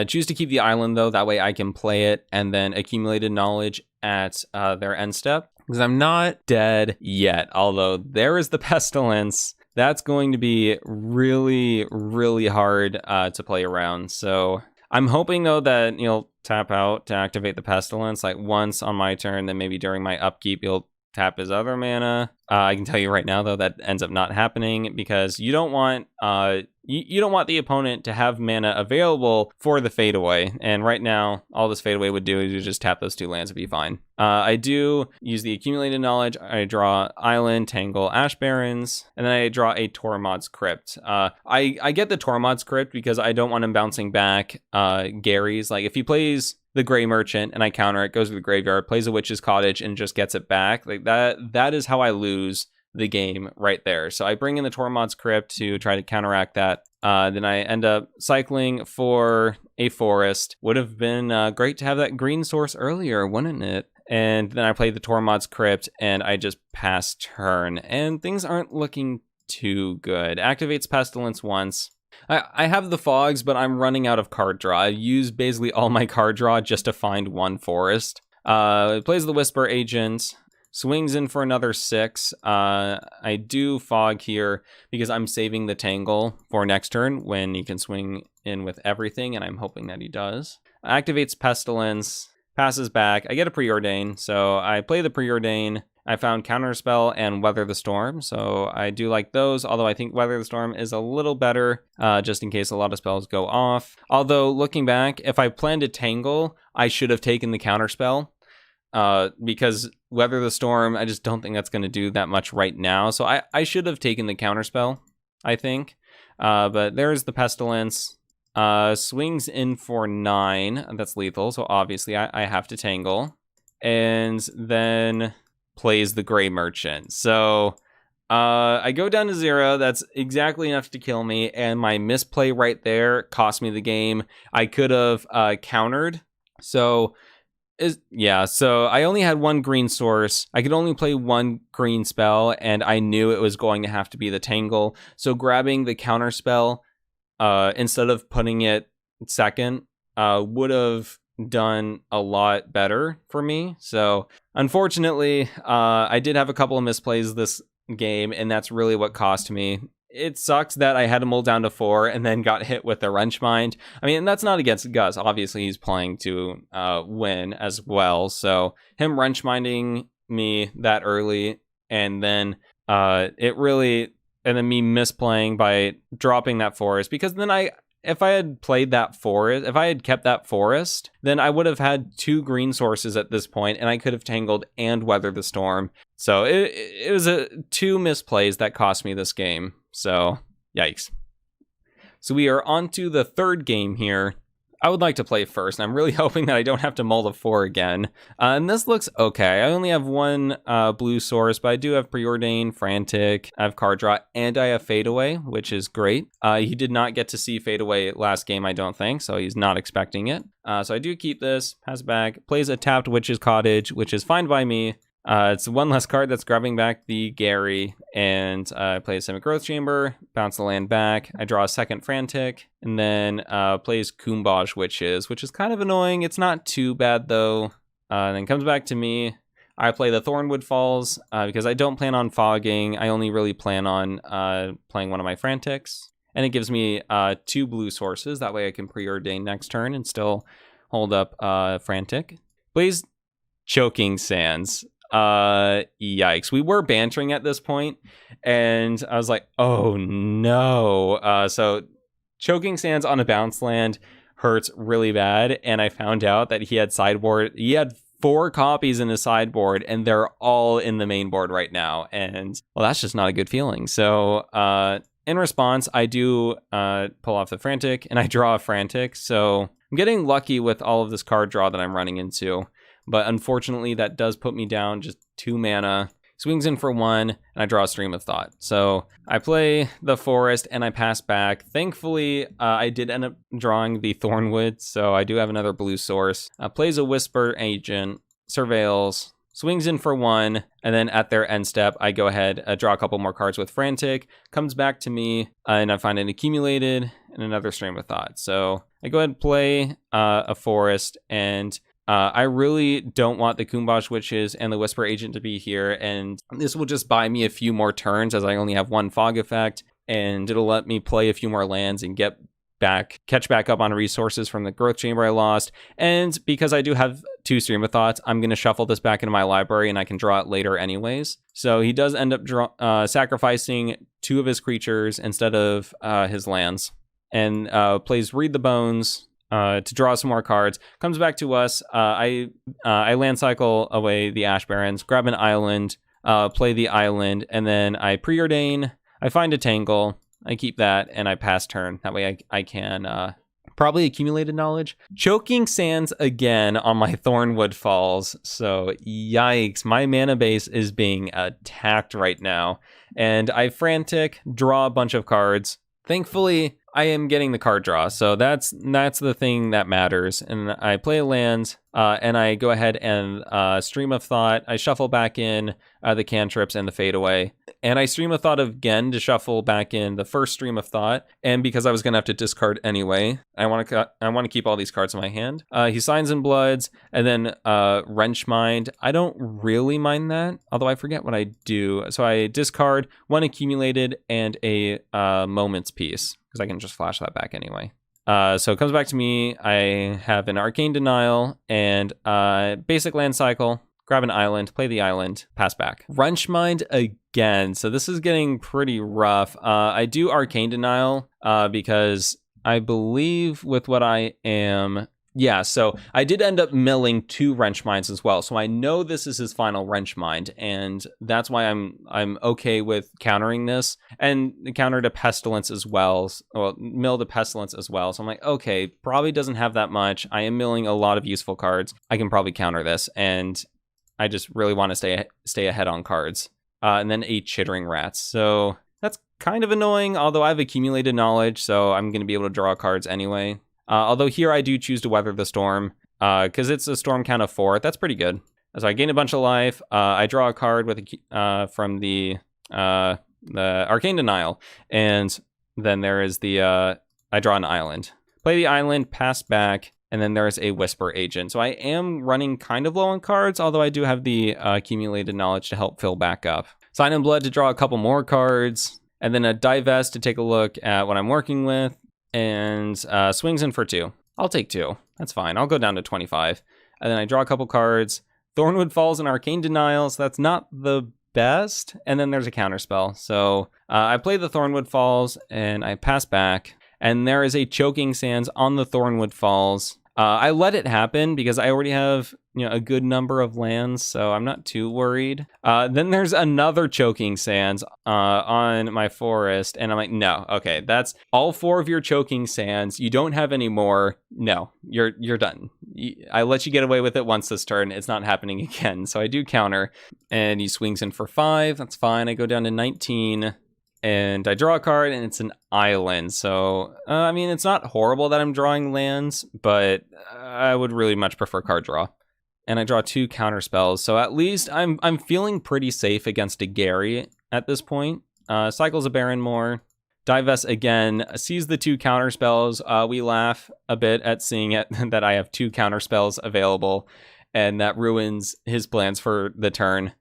Speaker 1: Choose to keep the island though, that way I can play it and then accumulated knowledge at their end step. Because I'm not dead yet, although there is the Pestilence. That's going to be really, really hard to play around. So I'm hoping, though, that you'll tap out to activate the Pestilence, like once on my turn, then maybe during my upkeep, you'll tap his other mana. I can tell you right now, though, that ends up not happening, because you don't want you don't want the opponent to have mana available for the fadeaway. And right now, all this fadeaway would do is you just tap those 2 lands and be fine. I do use the accumulated knowledge. I draw Island, Tangle, Ash Barrens, and then I draw a Tormod's Crypt. I get the Tormod's Crypt because I don't want him bouncing back Gary's. Like, if he plays the Gray Merchant and I counter it, goes to the graveyard, plays a Witch's Cottage, and just gets it back, like that is how I lose the game right there. So I bring in the Tormod's Crypt to try to counteract that. Then I end up cycling for a forest. Would have been great to have that green source earlier, wouldn't it? And then I play the Tormod's Crypt, and I just pass turn. And things aren't looking too good. Activates Pestilence once. I have the fogs, but I'm running out of card draw. I use basically all my card draw just to find one forest. Plays the Whisper Agent. Swings in for another 6. I do fog here because I'm saving the Tangle for next turn when he can swing in with everything, and I'm hoping that he does. Activates Pestilence, passes back. I get a Preordain, so I play the Preordain. I found Counterspell and Weather the Storm, so I do like those, although I think Weather the Storm is a little better, just in case a lot of spells go off. Although, looking back, if I planned to Tangle, I should have taken the Counterspell. Because Weather the Storm, I just don't think that's going to do that much right now. So I should have taken the Counterspell, I think. But there's the Pestilence. Swings in for 9. That's lethal, so obviously I have to Tangle. And then plays the Gray Merchant. So I go down to 0. That's exactly enough to kill me. And my misplay right there cost me the game. I could have countered. So I only had 1 green source. I could only play 1 green spell, and I knew it was going to have to be the Tangle. So grabbing the counter spell instead of putting it second would have done a lot better for me. So unfortunately, I did have a couple of misplays this game, and that's really what cost me. It sucks that I had him mull down to 4 and then got hit with a Wrenchmind. I mean, that's not against Gus. Obviously, he's playing to win as well. So him Wrenchminding me that early, and then me misplaying by dropping that forest, because then if I had played that forest, if I had kept that forest, then I would have had 2 green sources at this point, and I could have Tangled and Weather the Storm. So it was 2 misplays that cost me this game. So, yikes. So we are on to the 3rd game here. I would like to play first, and I'm really hoping that I don't have to mull to 4 again. And this looks okay. I only have 1 blue source, but I do have Preordain, Frantic, I have Card Draw, and I have Fadeaway, which is great. He did not get to see Fadeaway last game, I don't think, so he's not expecting it. So I do keep this, pass back, plays a tapped Witch's Cottage, which is fine by me. It's 1 less card that's grabbing back the Gary, and I play a Simic Growth Chamber, bounce the land back, I draw a 2nd Frantic, and then plays Kumbaj Witches, which is kind of annoying. It's not too bad though. And then comes back to me. I play the Thornwood Falls because I don't plan on fogging. I only really plan on playing one of my Frantics, and it gives me 2 blue sources. That way I can preordain next turn and still hold up Frantic. Plays Choking Sands. Yikes. We were bantering at this point, and I was like, oh no. So Choking Sands on a bounce land hurts really bad, and I found out that he had 4 copies in his sideboard, and they're all in the main board right now, and well, that's just not a good feeling. So in response, I do pull off the Frantic, and I draw a Frantic. So I'm getting lucky with all of this card draw that I'm running into. But unfortunately, that does put me down just 2 mana. Swings in for 1, and I draw a Stream of Thought. So I play the forest, and I pass back. Thankfully, I did end up drawing the Thornwood, so I do have another blue source. Plays a Whisper Agent, surveils, swings in for 1, and then at their end step, I go ahead, draw a couple more cards with Frantic, comes back to me, and I find an Accumulated and another Stream of Thought. So I go ahead and play a forest, and I really don't want the Kumbaj Witches and the Whisper Agent to be here, and this will just buy me a few more turns as I only have 1 fog effect, and it'll let me play a few more lands and catch back up on resources from the Growth Chamber I lost. And because I do have 2 Stream of Thoughts, I'm going to shuffle this back into my library and I can draw it later anyways. So he does end up sacrificing 2 of his creatures instead of his lands, and plays Read the Bones to draw some more cards. Comes back to us. I land cycle away the Ash Barrens, grab an island, play the island, and then I preordain. I find a Tangle. I keep that, and I pass turn. That way I can probably accumulated knowledge. Choking Sands again on my Thornwood Falls. So yikes, my mana base is being attacked right now. And I frantic, draw a bunch of cards. Thankfully, I am getting the card draw, so that's the thing that matters. And I play lands, and I go ahead and Stream of Thought. I shuffle back in the cantrips and the Fade Away, and I Stream of Thought again to shuffle back in the first Stream of Thought. And because I was gonna have to discard anyway, I want to keep all these cards in my hand. He Signs and Bloods, and then Wrench Mind. I don't really mind that, although I forget what I do. So I discard 1 accumulated and a Moments Piece, because I can just flash that back anyway. So it comes back to me. I have an Arcane Denial and basic land cycle. Grab an island, play the island, pass back. Wrench Mind again. So this is getting pretty rough. I do Arcane Denial because I believe with what I am... Yeah, so I did end up milling 2 Wrench Minds as well. So I know this is his final Wrench Mind, and that's why I'm okay with countering this. And the counter to Pestilence as well. Well, mill to Pestilence as well. So I'm like, okay, probably doesn't have that much. I am milling a lot of useful cards. I can probably counter this, and I just really want to stay ahead on cards. And then a Chittering Rats. So that's kind of annoying, although I've accumulated knowledge, so I'm going to be able to draw cards anyway. Although here I do choose to Weather the Storm, because it's a storm count of 4. That's pretty good. So I gain a bunch of life. I draw a card with from the Arcane Denial, and then there is the I draw an island. Play the island, pass back, and then there is a Whisper Agent. So I am running kind of low on cards, although I do have the accumulated knowledge to help fill back up. Sign in Blood to draw a couple more cards, and then a Divest to take a look at what I'm working with. And swings in for 2. I'll take 2. That's fine. I'll go down to 25. And then I draw a couple cards. Thornwood Falls and Arcane Denial, so that's not the best. And then there's a counterspell. So I play the Thornwood Falls, and I pass back. And there is a Choking Sands on the Thornwood Falls. I let it happen because I already have a good number of lands, so I'm not too worried. Then there's another Choking Sands on my forest, and I'm like, no, okay, that's all 4 of your Choking Sands. You don't have any more. No, you're done. I let you get away with it once this turn. It's not happening again. So I do counter, and he swings in for 5. That's fine. I go down to 19. And I draw a card, and it's an island. So, I mean, it's not horrible that I'm drawing lands, but I would really much prefer card draw. And I draw 2 counter spells. So at least I'm feeling pretty safe against a Gary at this point. Cycles a Barrenmore. Divest again, sees the 2 counter spells. We laugh a bit at seeing it that I have 2 counter spells available, and that ruins his plans for the turn.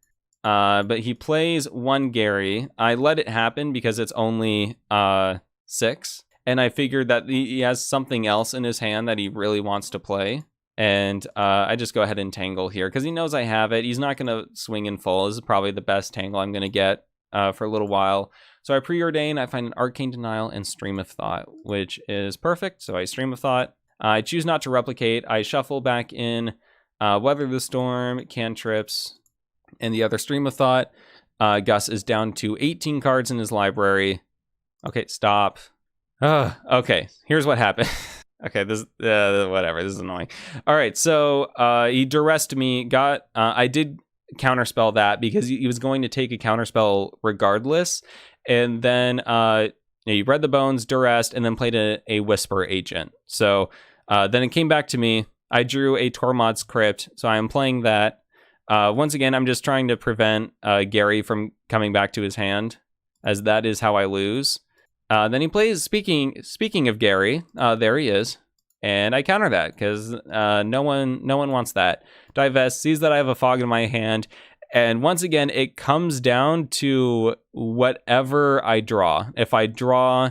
Speaker 1: But he plays 1 Gary. I let it happen because it's only 6. And I figured that he has something else in his hand that he really wants to play. And I just go ahead and Tangle here because he knows I have it. He's not going to swing in full. This is probably the best Tangle I'm going to get for a little while. So I preordain. I find an Arcane Denial and Stream of Thought, which is perfect. So I Stream of Thought. I choose not to replicate. I shuffle back in Weather the Storm, Cantrips, and the other Stream of Thought. Gus is down to 18 cards in his library. Okay, stop. Okay, here's what happened. Okay, this whatever. This is annoying. All right, so he duressed me. I did counterspell that because he was going to take a counterspell regardless, and then he read the bones, duressed, and then played a Whisper Agent. So then it came back to me. I drew a Tormod's Crypt, so I am playing that. Once again, I'm just trying to prevent Gary from coming back to his hand, as that is how I lose. Then he plays, speaking of Gary, there he is, and I counter that, because no one wants that. Divest, sees that I have a Fog in my hand, and once again, it comes down to whatever I draw. If I draw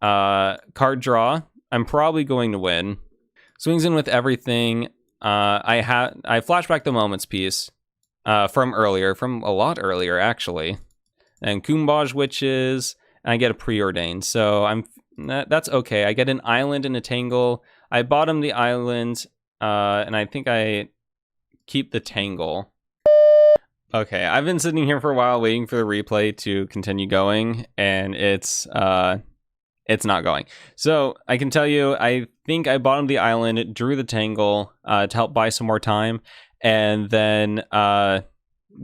Speaker 1: card draw, I'm probably going to win. Swings in with everything. I flashback the Moments piece from a lot earlier actually, and Kumbaj Witches, and I get a Preordained. So that's okay. I get an Island and a Tangle. I bottom the Island, and I think I keep the Tangle. Okay, I've been sitting here for a while waiting for the replay to continue going, and it's not going. So I can tell you, I think I bottomed the Island, drew the Tangle to help buy some more time, and then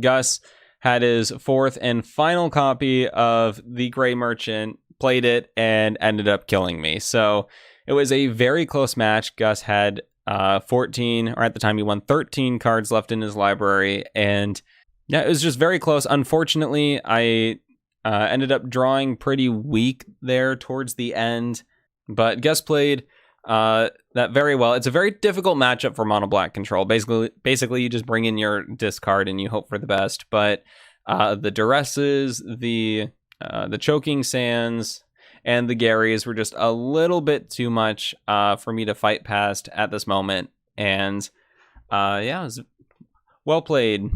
Speaker 1: Gus had his fourth and final copy of the Gray Merchant, played it, and ended up killing me. So it was a very close match. Gus had 14, or at the time he won 13 cards left in his library, and yeah, it was just very close. Unfortunately, I ended up drawing pretty weak there towards the end, but Gus played that very well. It's a very difficult matchup for mono black control. Basically, you just bring in your discard and you hope for the best. But the Duresses, the Choking Sands, and the Garys were just a little bit too much for me to fight past at this moment. And yeah, it was well played.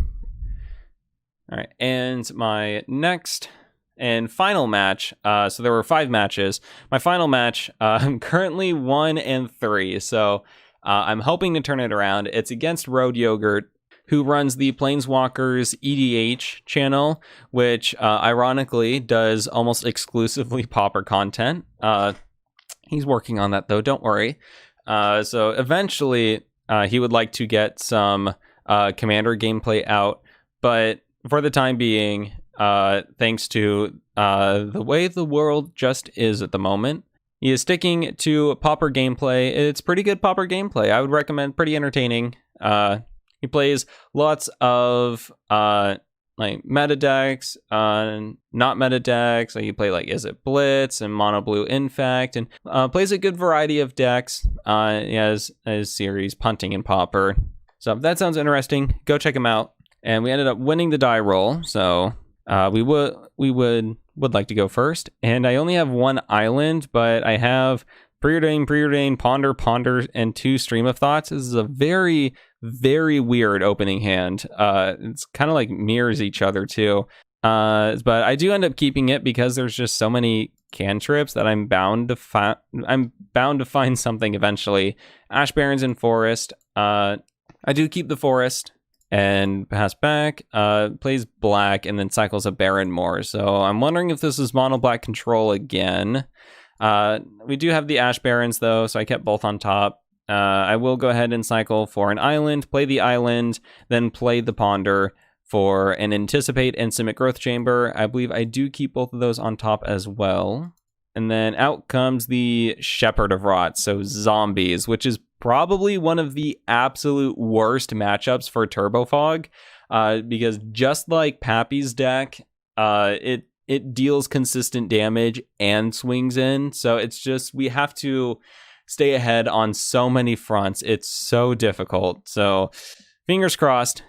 Speaker 1: All right, and my next and final match, so there were 5 matches. My final match, I'm currently 1-3, so I'm hoping to turn it around. It's against Road Yogurt, who runs the PlainsWalkersEDH channel, which ironically does almost exclusively Pauper content. He's working on that though, don't worry. So eventually he would like to get some Commander gameplay out, but for the time being, thanks to the way the world just is at the moment, he is sticking to Pauper gameplay. It's pretty good Pauper gameplay. I would recommend. Pretty entertaining. He plays lots of like meta decks, not meta decks. Like you play like Is It Blitz and Mono Blue Infect, and plays a good variety of decks. He has his series Punting and Pauper. So if that sounds interesting, go check him out. And we ended up winning the die roll, so we would like to go first. And I only have 1 island, but I have Preordain, Ponder, and 2 Stream of Thoughts. This is a very, very weird opening hand. It's kind of like mirrors each other too. But I do end up keeping it because there's just so many cantrips that I'm bound to find something eventually. Ash Barrens and Forest. I do keep the Forest and pass back, plays black, and then cycles a Baron more. So I'm wondering if this is mono black control again. We do have the Ash Barrens though, so I kept both on top. I will go ahead and cycle for an island, play the island, then play the Ponder for an Anticipate and Simic Growth Chamber. I believe I do keep both of those on top as well. And then out comes the Shepherd of Rot, so zombies, which is probably one of the absolute worst matchups for Turbo Fog, because just like Pappy's deck, it deals consistent damage and swings in. So it's just, we have to stay ahead on so many fronts. It's so difficult. So fingers crossed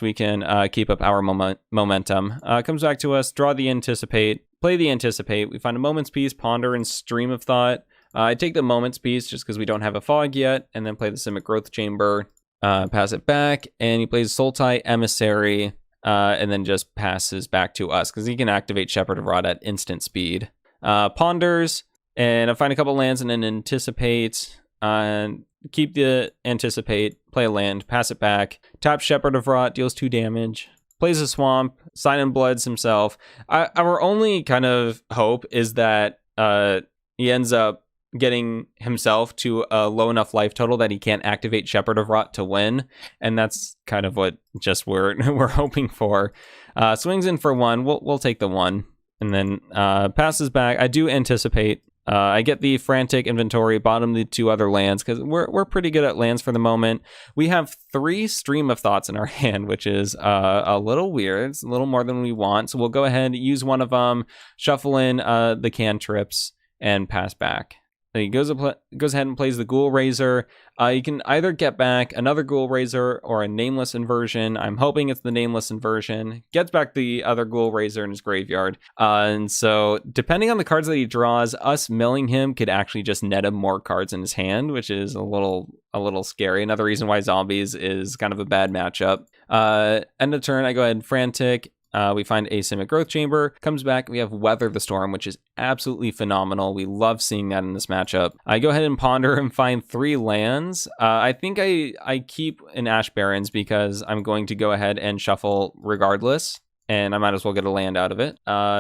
Speaker 1: we can keep up our momentum. Comes back to us, draw the Anticipate, play the Anticipate. We find a Moments Piece, Ponder, and Stream of Thought. I take the Moments Piece just because we don't have a Fog yet, and then play the Simic Growth Chamber, pass it back, and he plays Sultai Emissary, and then just passes back to us because he can activate Shepherd of Rot at instant speed. Ponders, and I find a couple lands and then Anticipate, keep the Anticipate, play a land, pass it back, tap Shepherd of Rot, deals 2 damage, plays a Swamp, Sign and Bloods himself. Our only kind of hope is that he ends up getting himself to a low enough life total that he can't activate Shepherd of Rot to win, and that's kind of what just we're hoping for. Swings in for 1, we'll take the 1, and then passes back. I do Anticipate. I get the Frantic Inventory, bottom the 2 other lands, because we're pretty good at lands for the moment. We have 3 Stream of Thoughts in our hand, which is a little weird. It's a little more than we want, so we'll go ahead and use one of them, shuffle in the cantrips, and pass back. he goes ahead and plays the Ghoul Raiser. You can either get back another Ghoul Raiser or a Nameless Inversion. I'm hoping it's the Nameless Inversion. Gets back the other Ghoul Raiser in his graveyard. And so, depending on the cards that he draws, us milling him could actually just net him more cards in his hand, which is a little scary. Another reason why Zombies is kind of a bad matchup. End of turn, I go ahead and Frantic. We find Asymmetric Growth Chamber, comes back, we have Weather the Storm, which is absolutely phenomenal. We love seeing that in this matchup. I go ahead and ponder and find 3 lands. I think I keep an Ash Barrens because I'm going to go ahead and shuffle regardless, and I might as well get a land out of it.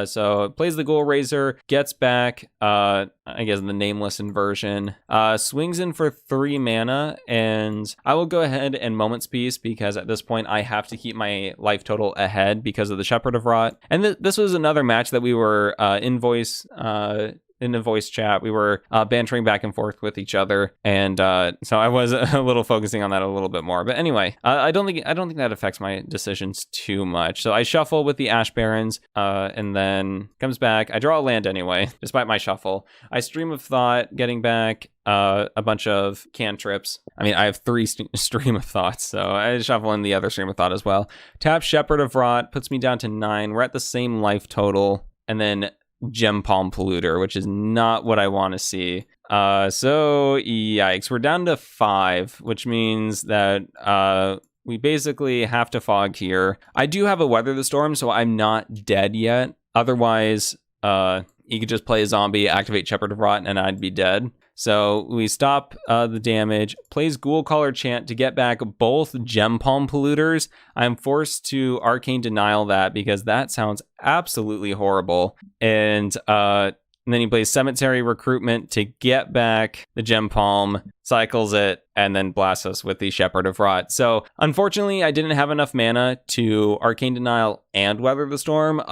Speaker 1: So it plays the Ghoul Raiser, gets back, I guess the Nameless Inversion, swings in for 3 mana, and I will go ahead and Moment's Peace because at this point I have to keep my life total ahead because of the Shepherd of Rot. And this was another match that we were in the voice chat. We were bantering back and forth with each other, and so I was a little focusing on that a little bit more. But anyway, I don't think that affects my decisions too much. So I shuffle with the Ash Barrens, and then comes back. I draw a land anyway, despite my shuffle. I Stream of Thought, getting back a bunch of cantrips. I mean, I have 3 Stream of Thoughts, so I shuffle in the other Stream of Thought as well. Tap Shepherd of Rot, puts me down to 9. We're at the same life total, and then Gem Palm Polluter, which is not what I want to see. So yikes, we're down to 5, which means that we basically have to fog here. I do have a Weather the Storm, so I'm not dead yet. Otherwise, he could just play a zombie, activate Shepherd of Rot, and I'd be dead. So we stop the damage, plays Ghoul Caller Chant to get back both Gem Palm Polluters. I'm forced to Arcane Denial that because that sounds absolutely horrible. And then he plays Cemetery Recruitment to get back the Gem Palm, cycles it, and then blasts us with the Shepherd of Rot. So unfortunately, I didn't have enough mana to Arcane Denial and Weather the Storm.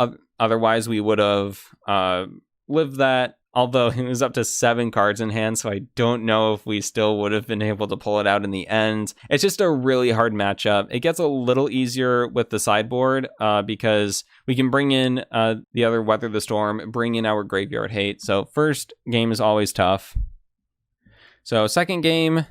Speaker 1: Otherwise, we would have lived that. Although it was up to 7 cards in hand, so I don't know if we still would have been able to pull it out in the end. It's just a really hard matchup. It gets a little easier with the sideboard because we can bring in the other Weather the Storm, bring in our Graveyard Hate. So first game is always tough. So second game,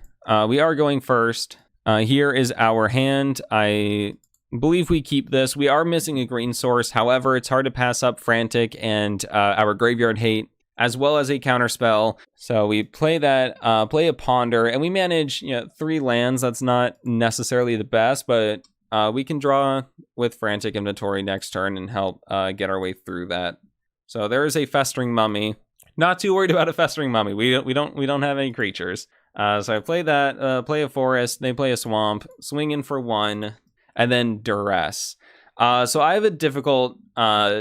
Speaker 1: we are going first. Here is our hand. I believe we keep this. We are missing a green source. However, it's hard to pass up Frantic and our Graveyard Hate, as well as a counterspell. So we play that, play a Ponder, and we manage 3 lands. That's not necessarily the best, but we can draw with Frantic Inventory next turn and help get our way through that. So there is a Festering Mummy. Not too worried about a Festering Mummy. We don't have any creatures. So I play that, play a Forest, they play a Swamp, swing in for 1, and then Duress. So I have a difficult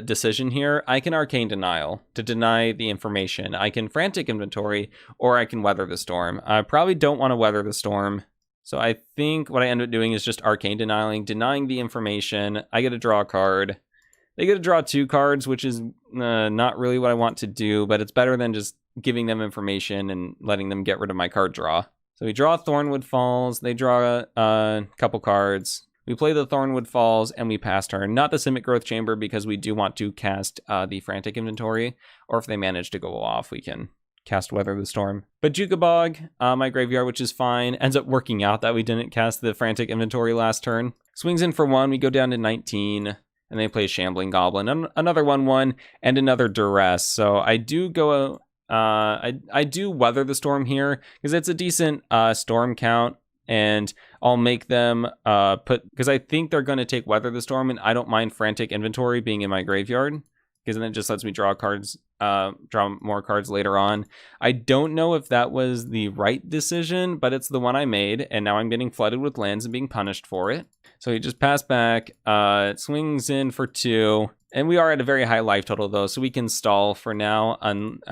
Speaker 1: decision here. I can Arcane Denial to deny the information. I can Frantic Inventory, or I can Weather the Storm. I probably don't want to Weather the Storm. So I think what I end up doing is just Arcane Denying the information. I get to draw a card. They get to draw 2 cards, which is not really what I want to do, but it's better than just giving them information and letting them get rid of my card draw. So we draw Thornwood Falls. They draw a couple cards. We play the Thornwood Falls, and we pass turn. Not the Simic Growth Chamber, because we do want to cast the Frantic Inventory, or if they manage to go off, we can cast Weather the Storm. But Jukabog, my graveyard, which is fine, ends up working out that we didn't cast the Frantic Inventory last turn. Swings in for 1, we go down to 19, and they play Shambling Goblin, another 1/1, and another Duress. So I do go, I do Weather the Storm here, because it's a decent storm count. And I'll make them because I think they're going to take Weather the Storm, and I don't mind Frantic Inventory being in my graveyard, because then it just lets me draw more cards later on. I don't know if that was the right decision, but it's the one I made, and now I'm getting flooded with lands and being punished for it. So he just passed back, it swings in for 2, and we are at a very high life total though, so we can stall for now.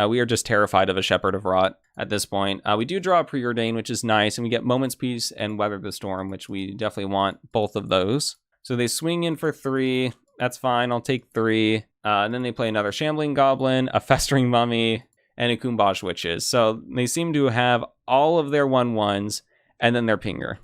Speaker 1: We are just terrified of a Shepherd of Rot at this point. We do draw a Preordain, which is nice, and we get Moment's Peace and Weather the Storm, which we definitely want both of those. So they swing in for 3, that's fine, I'll take 3. And then they play another Shambling Goblin, a Festering Mummy, and a Kumbaj Witches. So they seem to have all of their 1/1s, and then their Pinger.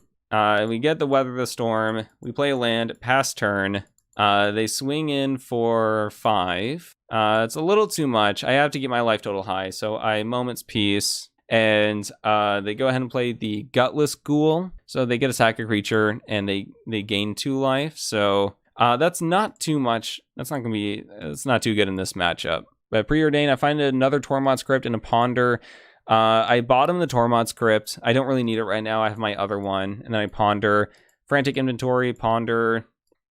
Speaker 1: We get the Weather the Storm, we play a land, pass turn. They swing in for 5. It's a little too much. I have to get my life total high, so I Moment's Peace, And they go ahead and play the Gutless Ghoul. So they get to sack a creature, and they gain 2 life. So that's not too much. It's not too good in this matchup. But Preordain, I find another Tormod script and a Ponder. I bottom the Tormod script. I don't really need it right now. I have my other one. And then I Ponder. Frantic Inventory, Ponder.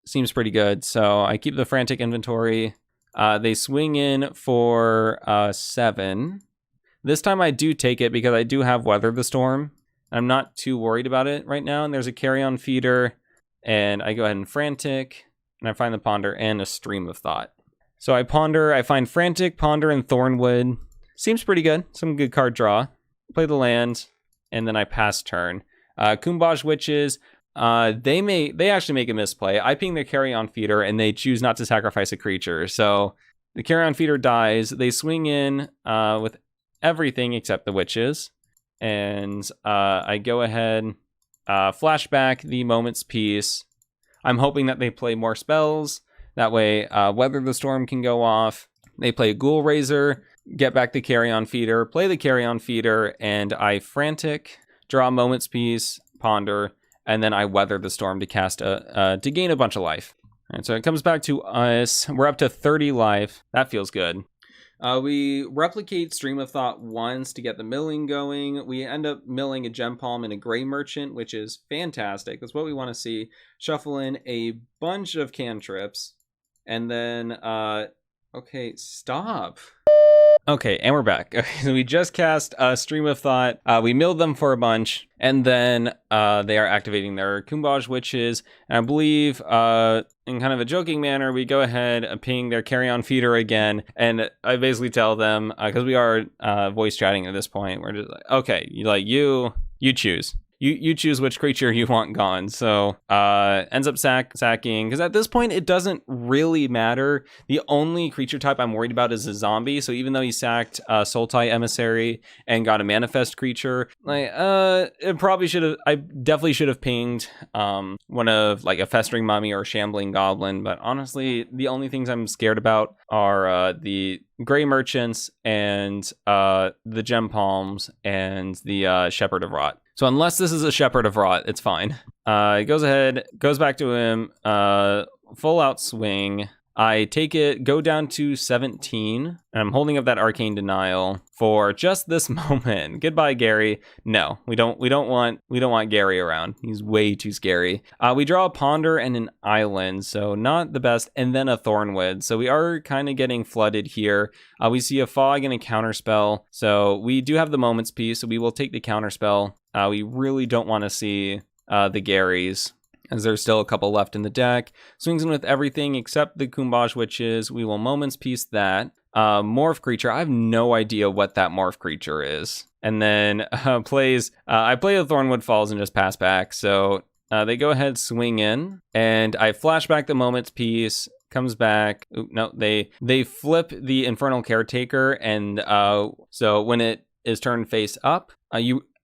Speaker 1: Seems pretty good. So I keep the Frantic Inventory. They swing in for 7. This time I do take it because I do have Weather the Storm. I'm not too worried about it right now. And there's a Carry-On Feeder. And I go ahead and Frantic. And I find the Ponder and a Stream of Thought. So I Ponder. I find Frantic, Ponder, and Thornwood. Seems pretty good. Some good card draw. Play the land. And then I pass turn. Kumbaj Witches. They actually make a misplay. I ping their Carry-On Feeder, and they choose not to sacrifice a creature. So the Carry-On Feeder dies. They swing in with everything except the Witches. And I go ahead, flashback the Moment's Peace. I'm hoping that they play more spells. That way, Weather the Storm can go off. They play Ghoul Razor, get back the Carry-On Feeder, play the Carry-On Feeder, and I Frantic, draw Moment's Peace, Ponder, and then I Weather the Storm to cast to gain a bunch of life. All right, so it comes back to us. We're up to 30 life. That feels good. We replicate Stream of Thought once to get the milling going. We end up milling a Gem Palm and a Gray Merchant, which is fantastic. That's what we want to see. Shuffle in a bunch of cantrips. And then, okay, stop. Okay, and we're back. Okay, so we just cast Stream of Thought. We milled them for a bunch, and then they are activating their Kumbaj Witches. And I believe, in kind of a joking manner, we go ahead and ping their Carry-On Feeder again. And I basically tell them, because we are voice chatting at this point, we're just like, okay, you choose. You choose which creature you want gone. So ends up sacking, because at this point it doesn't really matter. The only creature type I'm worried about is a zombie. So even though he sacked Sultai Emissary and got a manifest creature, I definitely should have pinged one of like a Festering Mummy or a Shambling Goblin. But honestly, the only things I'm scared about are the Gray Merchants and the Gem Palms and the Shepherd of Rot. So unless this is a Shepherd of Rot, it's fine. He goes ahead, goes back to him, full out swing. I take it, go down to 17, and I'm holding up that Arcane Denial for just this moment. Goodbye, Gary. No, we don't want Gary around. He's way too scary. We draw a Ponder and an Island, so not the best, and then a Thornwood. So we are kind of getting flooded here. We see a Fog and a Counterspell, so we do have the Moment's Peace, so we will take the Counterspell. We really don't want to see the Garys, as there's still a couple left in the deck. Swings in with everything except the Kumbaj Witches. We will Moment's Peace that. Morph creature. I have no idea what that morph creature is. And then I play the Thornwood Falls and just pass back. So they go ahead, swing in, and I flash back the Moment's Peace. Comes back. Ooh, no, they flip the Infernal Caretaker, and so when it is turned face up,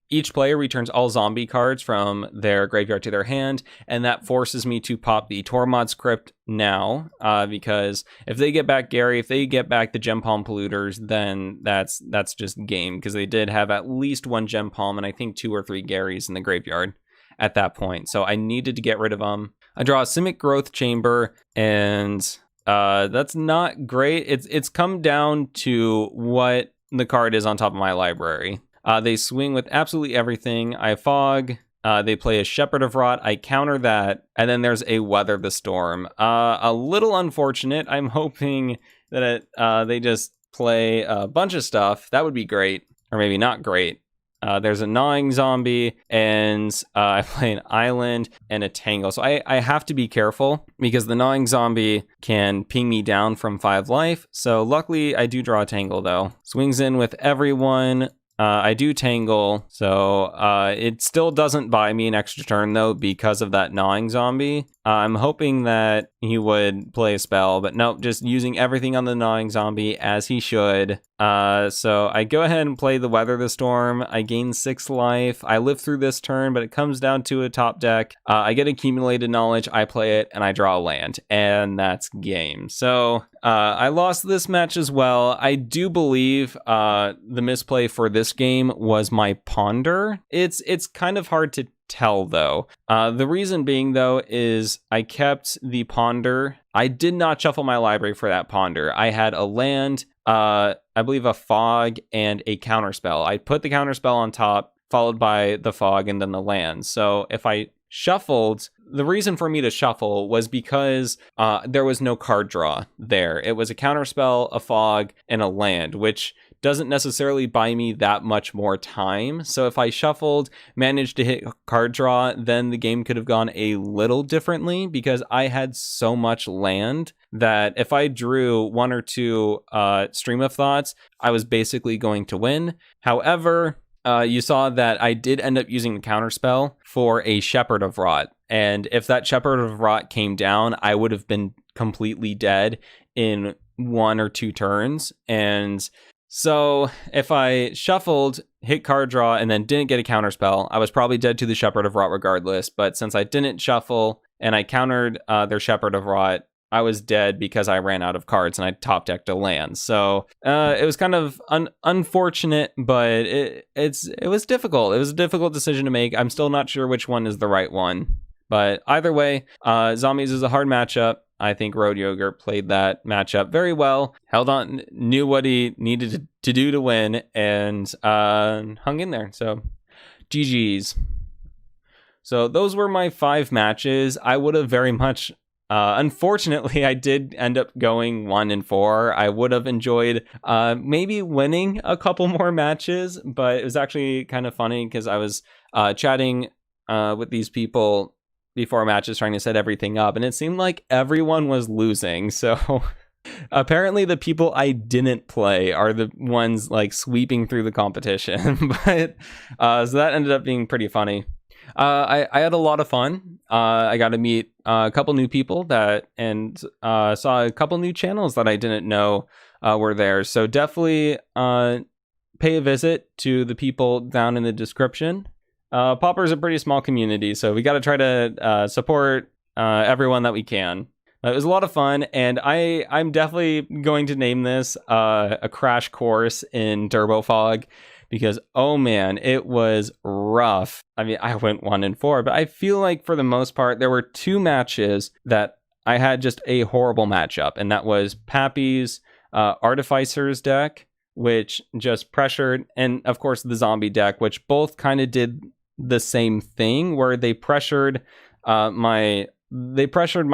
Speaker 1: each player returns all zombie cards from their graveyard to their hand, and that forces me to pop the Tormod script now, because if they get back Gary, if they get back the Gem Palm Polluters, then that's just game, because they did have at least one Gem Palm and I think 2 or 3 Garys in the graveyard at that point, so I needed to get rid of them. I draw a Simic Growth Chamber, and that's not great. It's come down to what the card is on top of my library. They swing with absolutely everything. I Fog. They play a Shepherd of Rot. I counter that. And then there's a Weather the Storm. A little unfortunate. I'm hoping that they just play a bunch of stuff. That would be great. Or maybe not great. There's a Gnawing Zombie. And I play an Island and a Tangle. So I have to be careful, because the Gnawing Zombie can ping me down from 5 life. So luckily I do draw a Tangle though. Swings in with everyone. I do Tangle, so it still doesn't buy me an extra turn, though, because of that Gnawing Zombie. I'm hoping that he would play a spell, but nope, just using everything on the Gnawing Zombie as he should. So I go ahead and play the Weather the Storm. I gain 6 life. I live through this turn, but it comes down to a top deck. I get accumulated knowledge, I play it, and I draw a land, and that's game. So I lost this match as well. I do believe the misplay for this game was my Ponder. It's kind of hard to tell though. The reason being though is I kept the Ponder. I did not shuffle my library for that Ponder. I had a land, I believe a Fog, and a Counterspell. I put the Counterspell on top, followed by the Fog and then the land. So if I shuffled, the reason for me to shuffle was because there was no card draw there. It was a Counterspell, a Fog, and a land, which doesn't necessarily buy me that much more time. So if I shuffled, managed to hit card draw, then the game could have gone a little differently because I had so much land that if I drew 1 or 2 Stream of Thoughts, I was basically going to win. However, you saw that I did end up using the Counterspell for a Shepherd of Rot. And if that Shepherd of Rot came down, I would have been completely dead in 1 or 2 turns. And so if I shuffled, hit card draw, and then didn't get a Counterspell, I was probably dead to the Shepherd of Rot regardless. But since I didn't shuffle and I countered their Shepherd of Rot, I was dead because I ran out of cards and I top decked a land. So it was kind of unfortunate, but it was difficult. It was a difficult decision to make. I'm still not sure which one is the right one. But either way, Zombies is a hard matchup. I think Road Yogurt played that matchup very well, held on, knew what he needed to do to win, and hung in there. So GG's. So those were my 5 matches. I would have very much... unfortunately, I did end up going 1-4. I would have enjoyed maybe winning a couple more matches, but it was actually kind of funny because I was chatting with these people before matches trying to set everything up, and it seemed like everyone was losing. So apparently the people I didn't play are the ones like sweeping through the competition. But so that ended up being pretty funny. I had a lot of fun. I got to meet a couple new people and saw a couple new channels that I didn't know were there. So definitely pay a visit to the people down in the description. Pauper is a pretty small community, so we got to try to support everyone that we can. It was a lot of fun, and I'm definitely going to name this a crash course in Turbo Fog. Because, oh man, it was rough. I mean, I went 1-4, but I feel like for the most part, there were 2 matches that I had just a horrible matchup. And that was Pappy's Artificer's deck, which just pressured, and of course the Zombie deck, which both kind of did the same thing, where they pressured my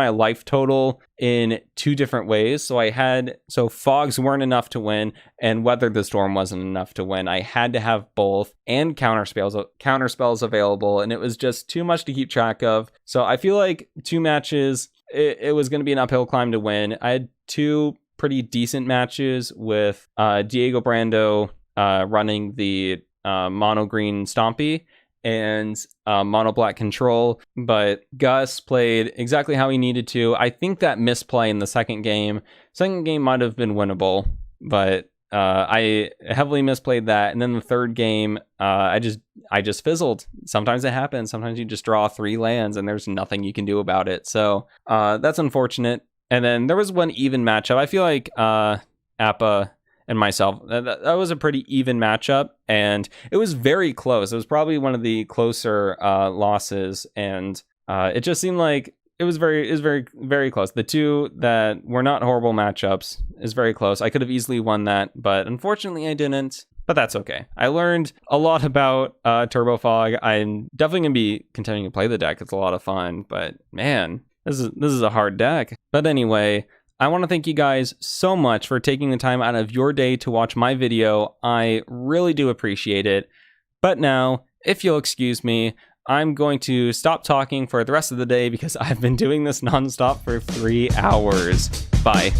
Speaker 1: life total in 2 different ways. So Fogs weren't enough to win, and Weather the Storm wasn't enough to win. I had to have both and counterspells available, and it was just too much to keep track of. So I feel like 2 matches, it was going to be an uphill climb to win. I had 2 pretty decent matches with Diego Brando running the mono green Stompy and mono black Control, but Gus played exactly how he needed to. I think that misplay in the second game might have been winnable, but I heavily misplayed that. And then the third game, I just fizzled. Sometimes it happens. Sometimes you just draw 3 lands and there's nothing you can do about it. So that's unfortunate. And then there was one even matchup. I feel like Appa and myself, that was a pretty even matchup, and it was very close. It was probably one of the closer losses, and it just seemed like it was very close. The 2 that were not horrible matchups is very close. I could have easily won that, but unfortunately I didn't. But that's okay. I learned a lot about Turbo Fog. I'm definitely gonna be continuing to play the deck. It's a lot of fun, but man, this is a hard deck. But anyway, I want to thank you guys so much for taking the time out of your day to watch my video. I really do appreciate it. But now, if you'll excuse me, I'm going to stop talking for the rest of the day because I've been doing this nonstop for 3 hours. Bye.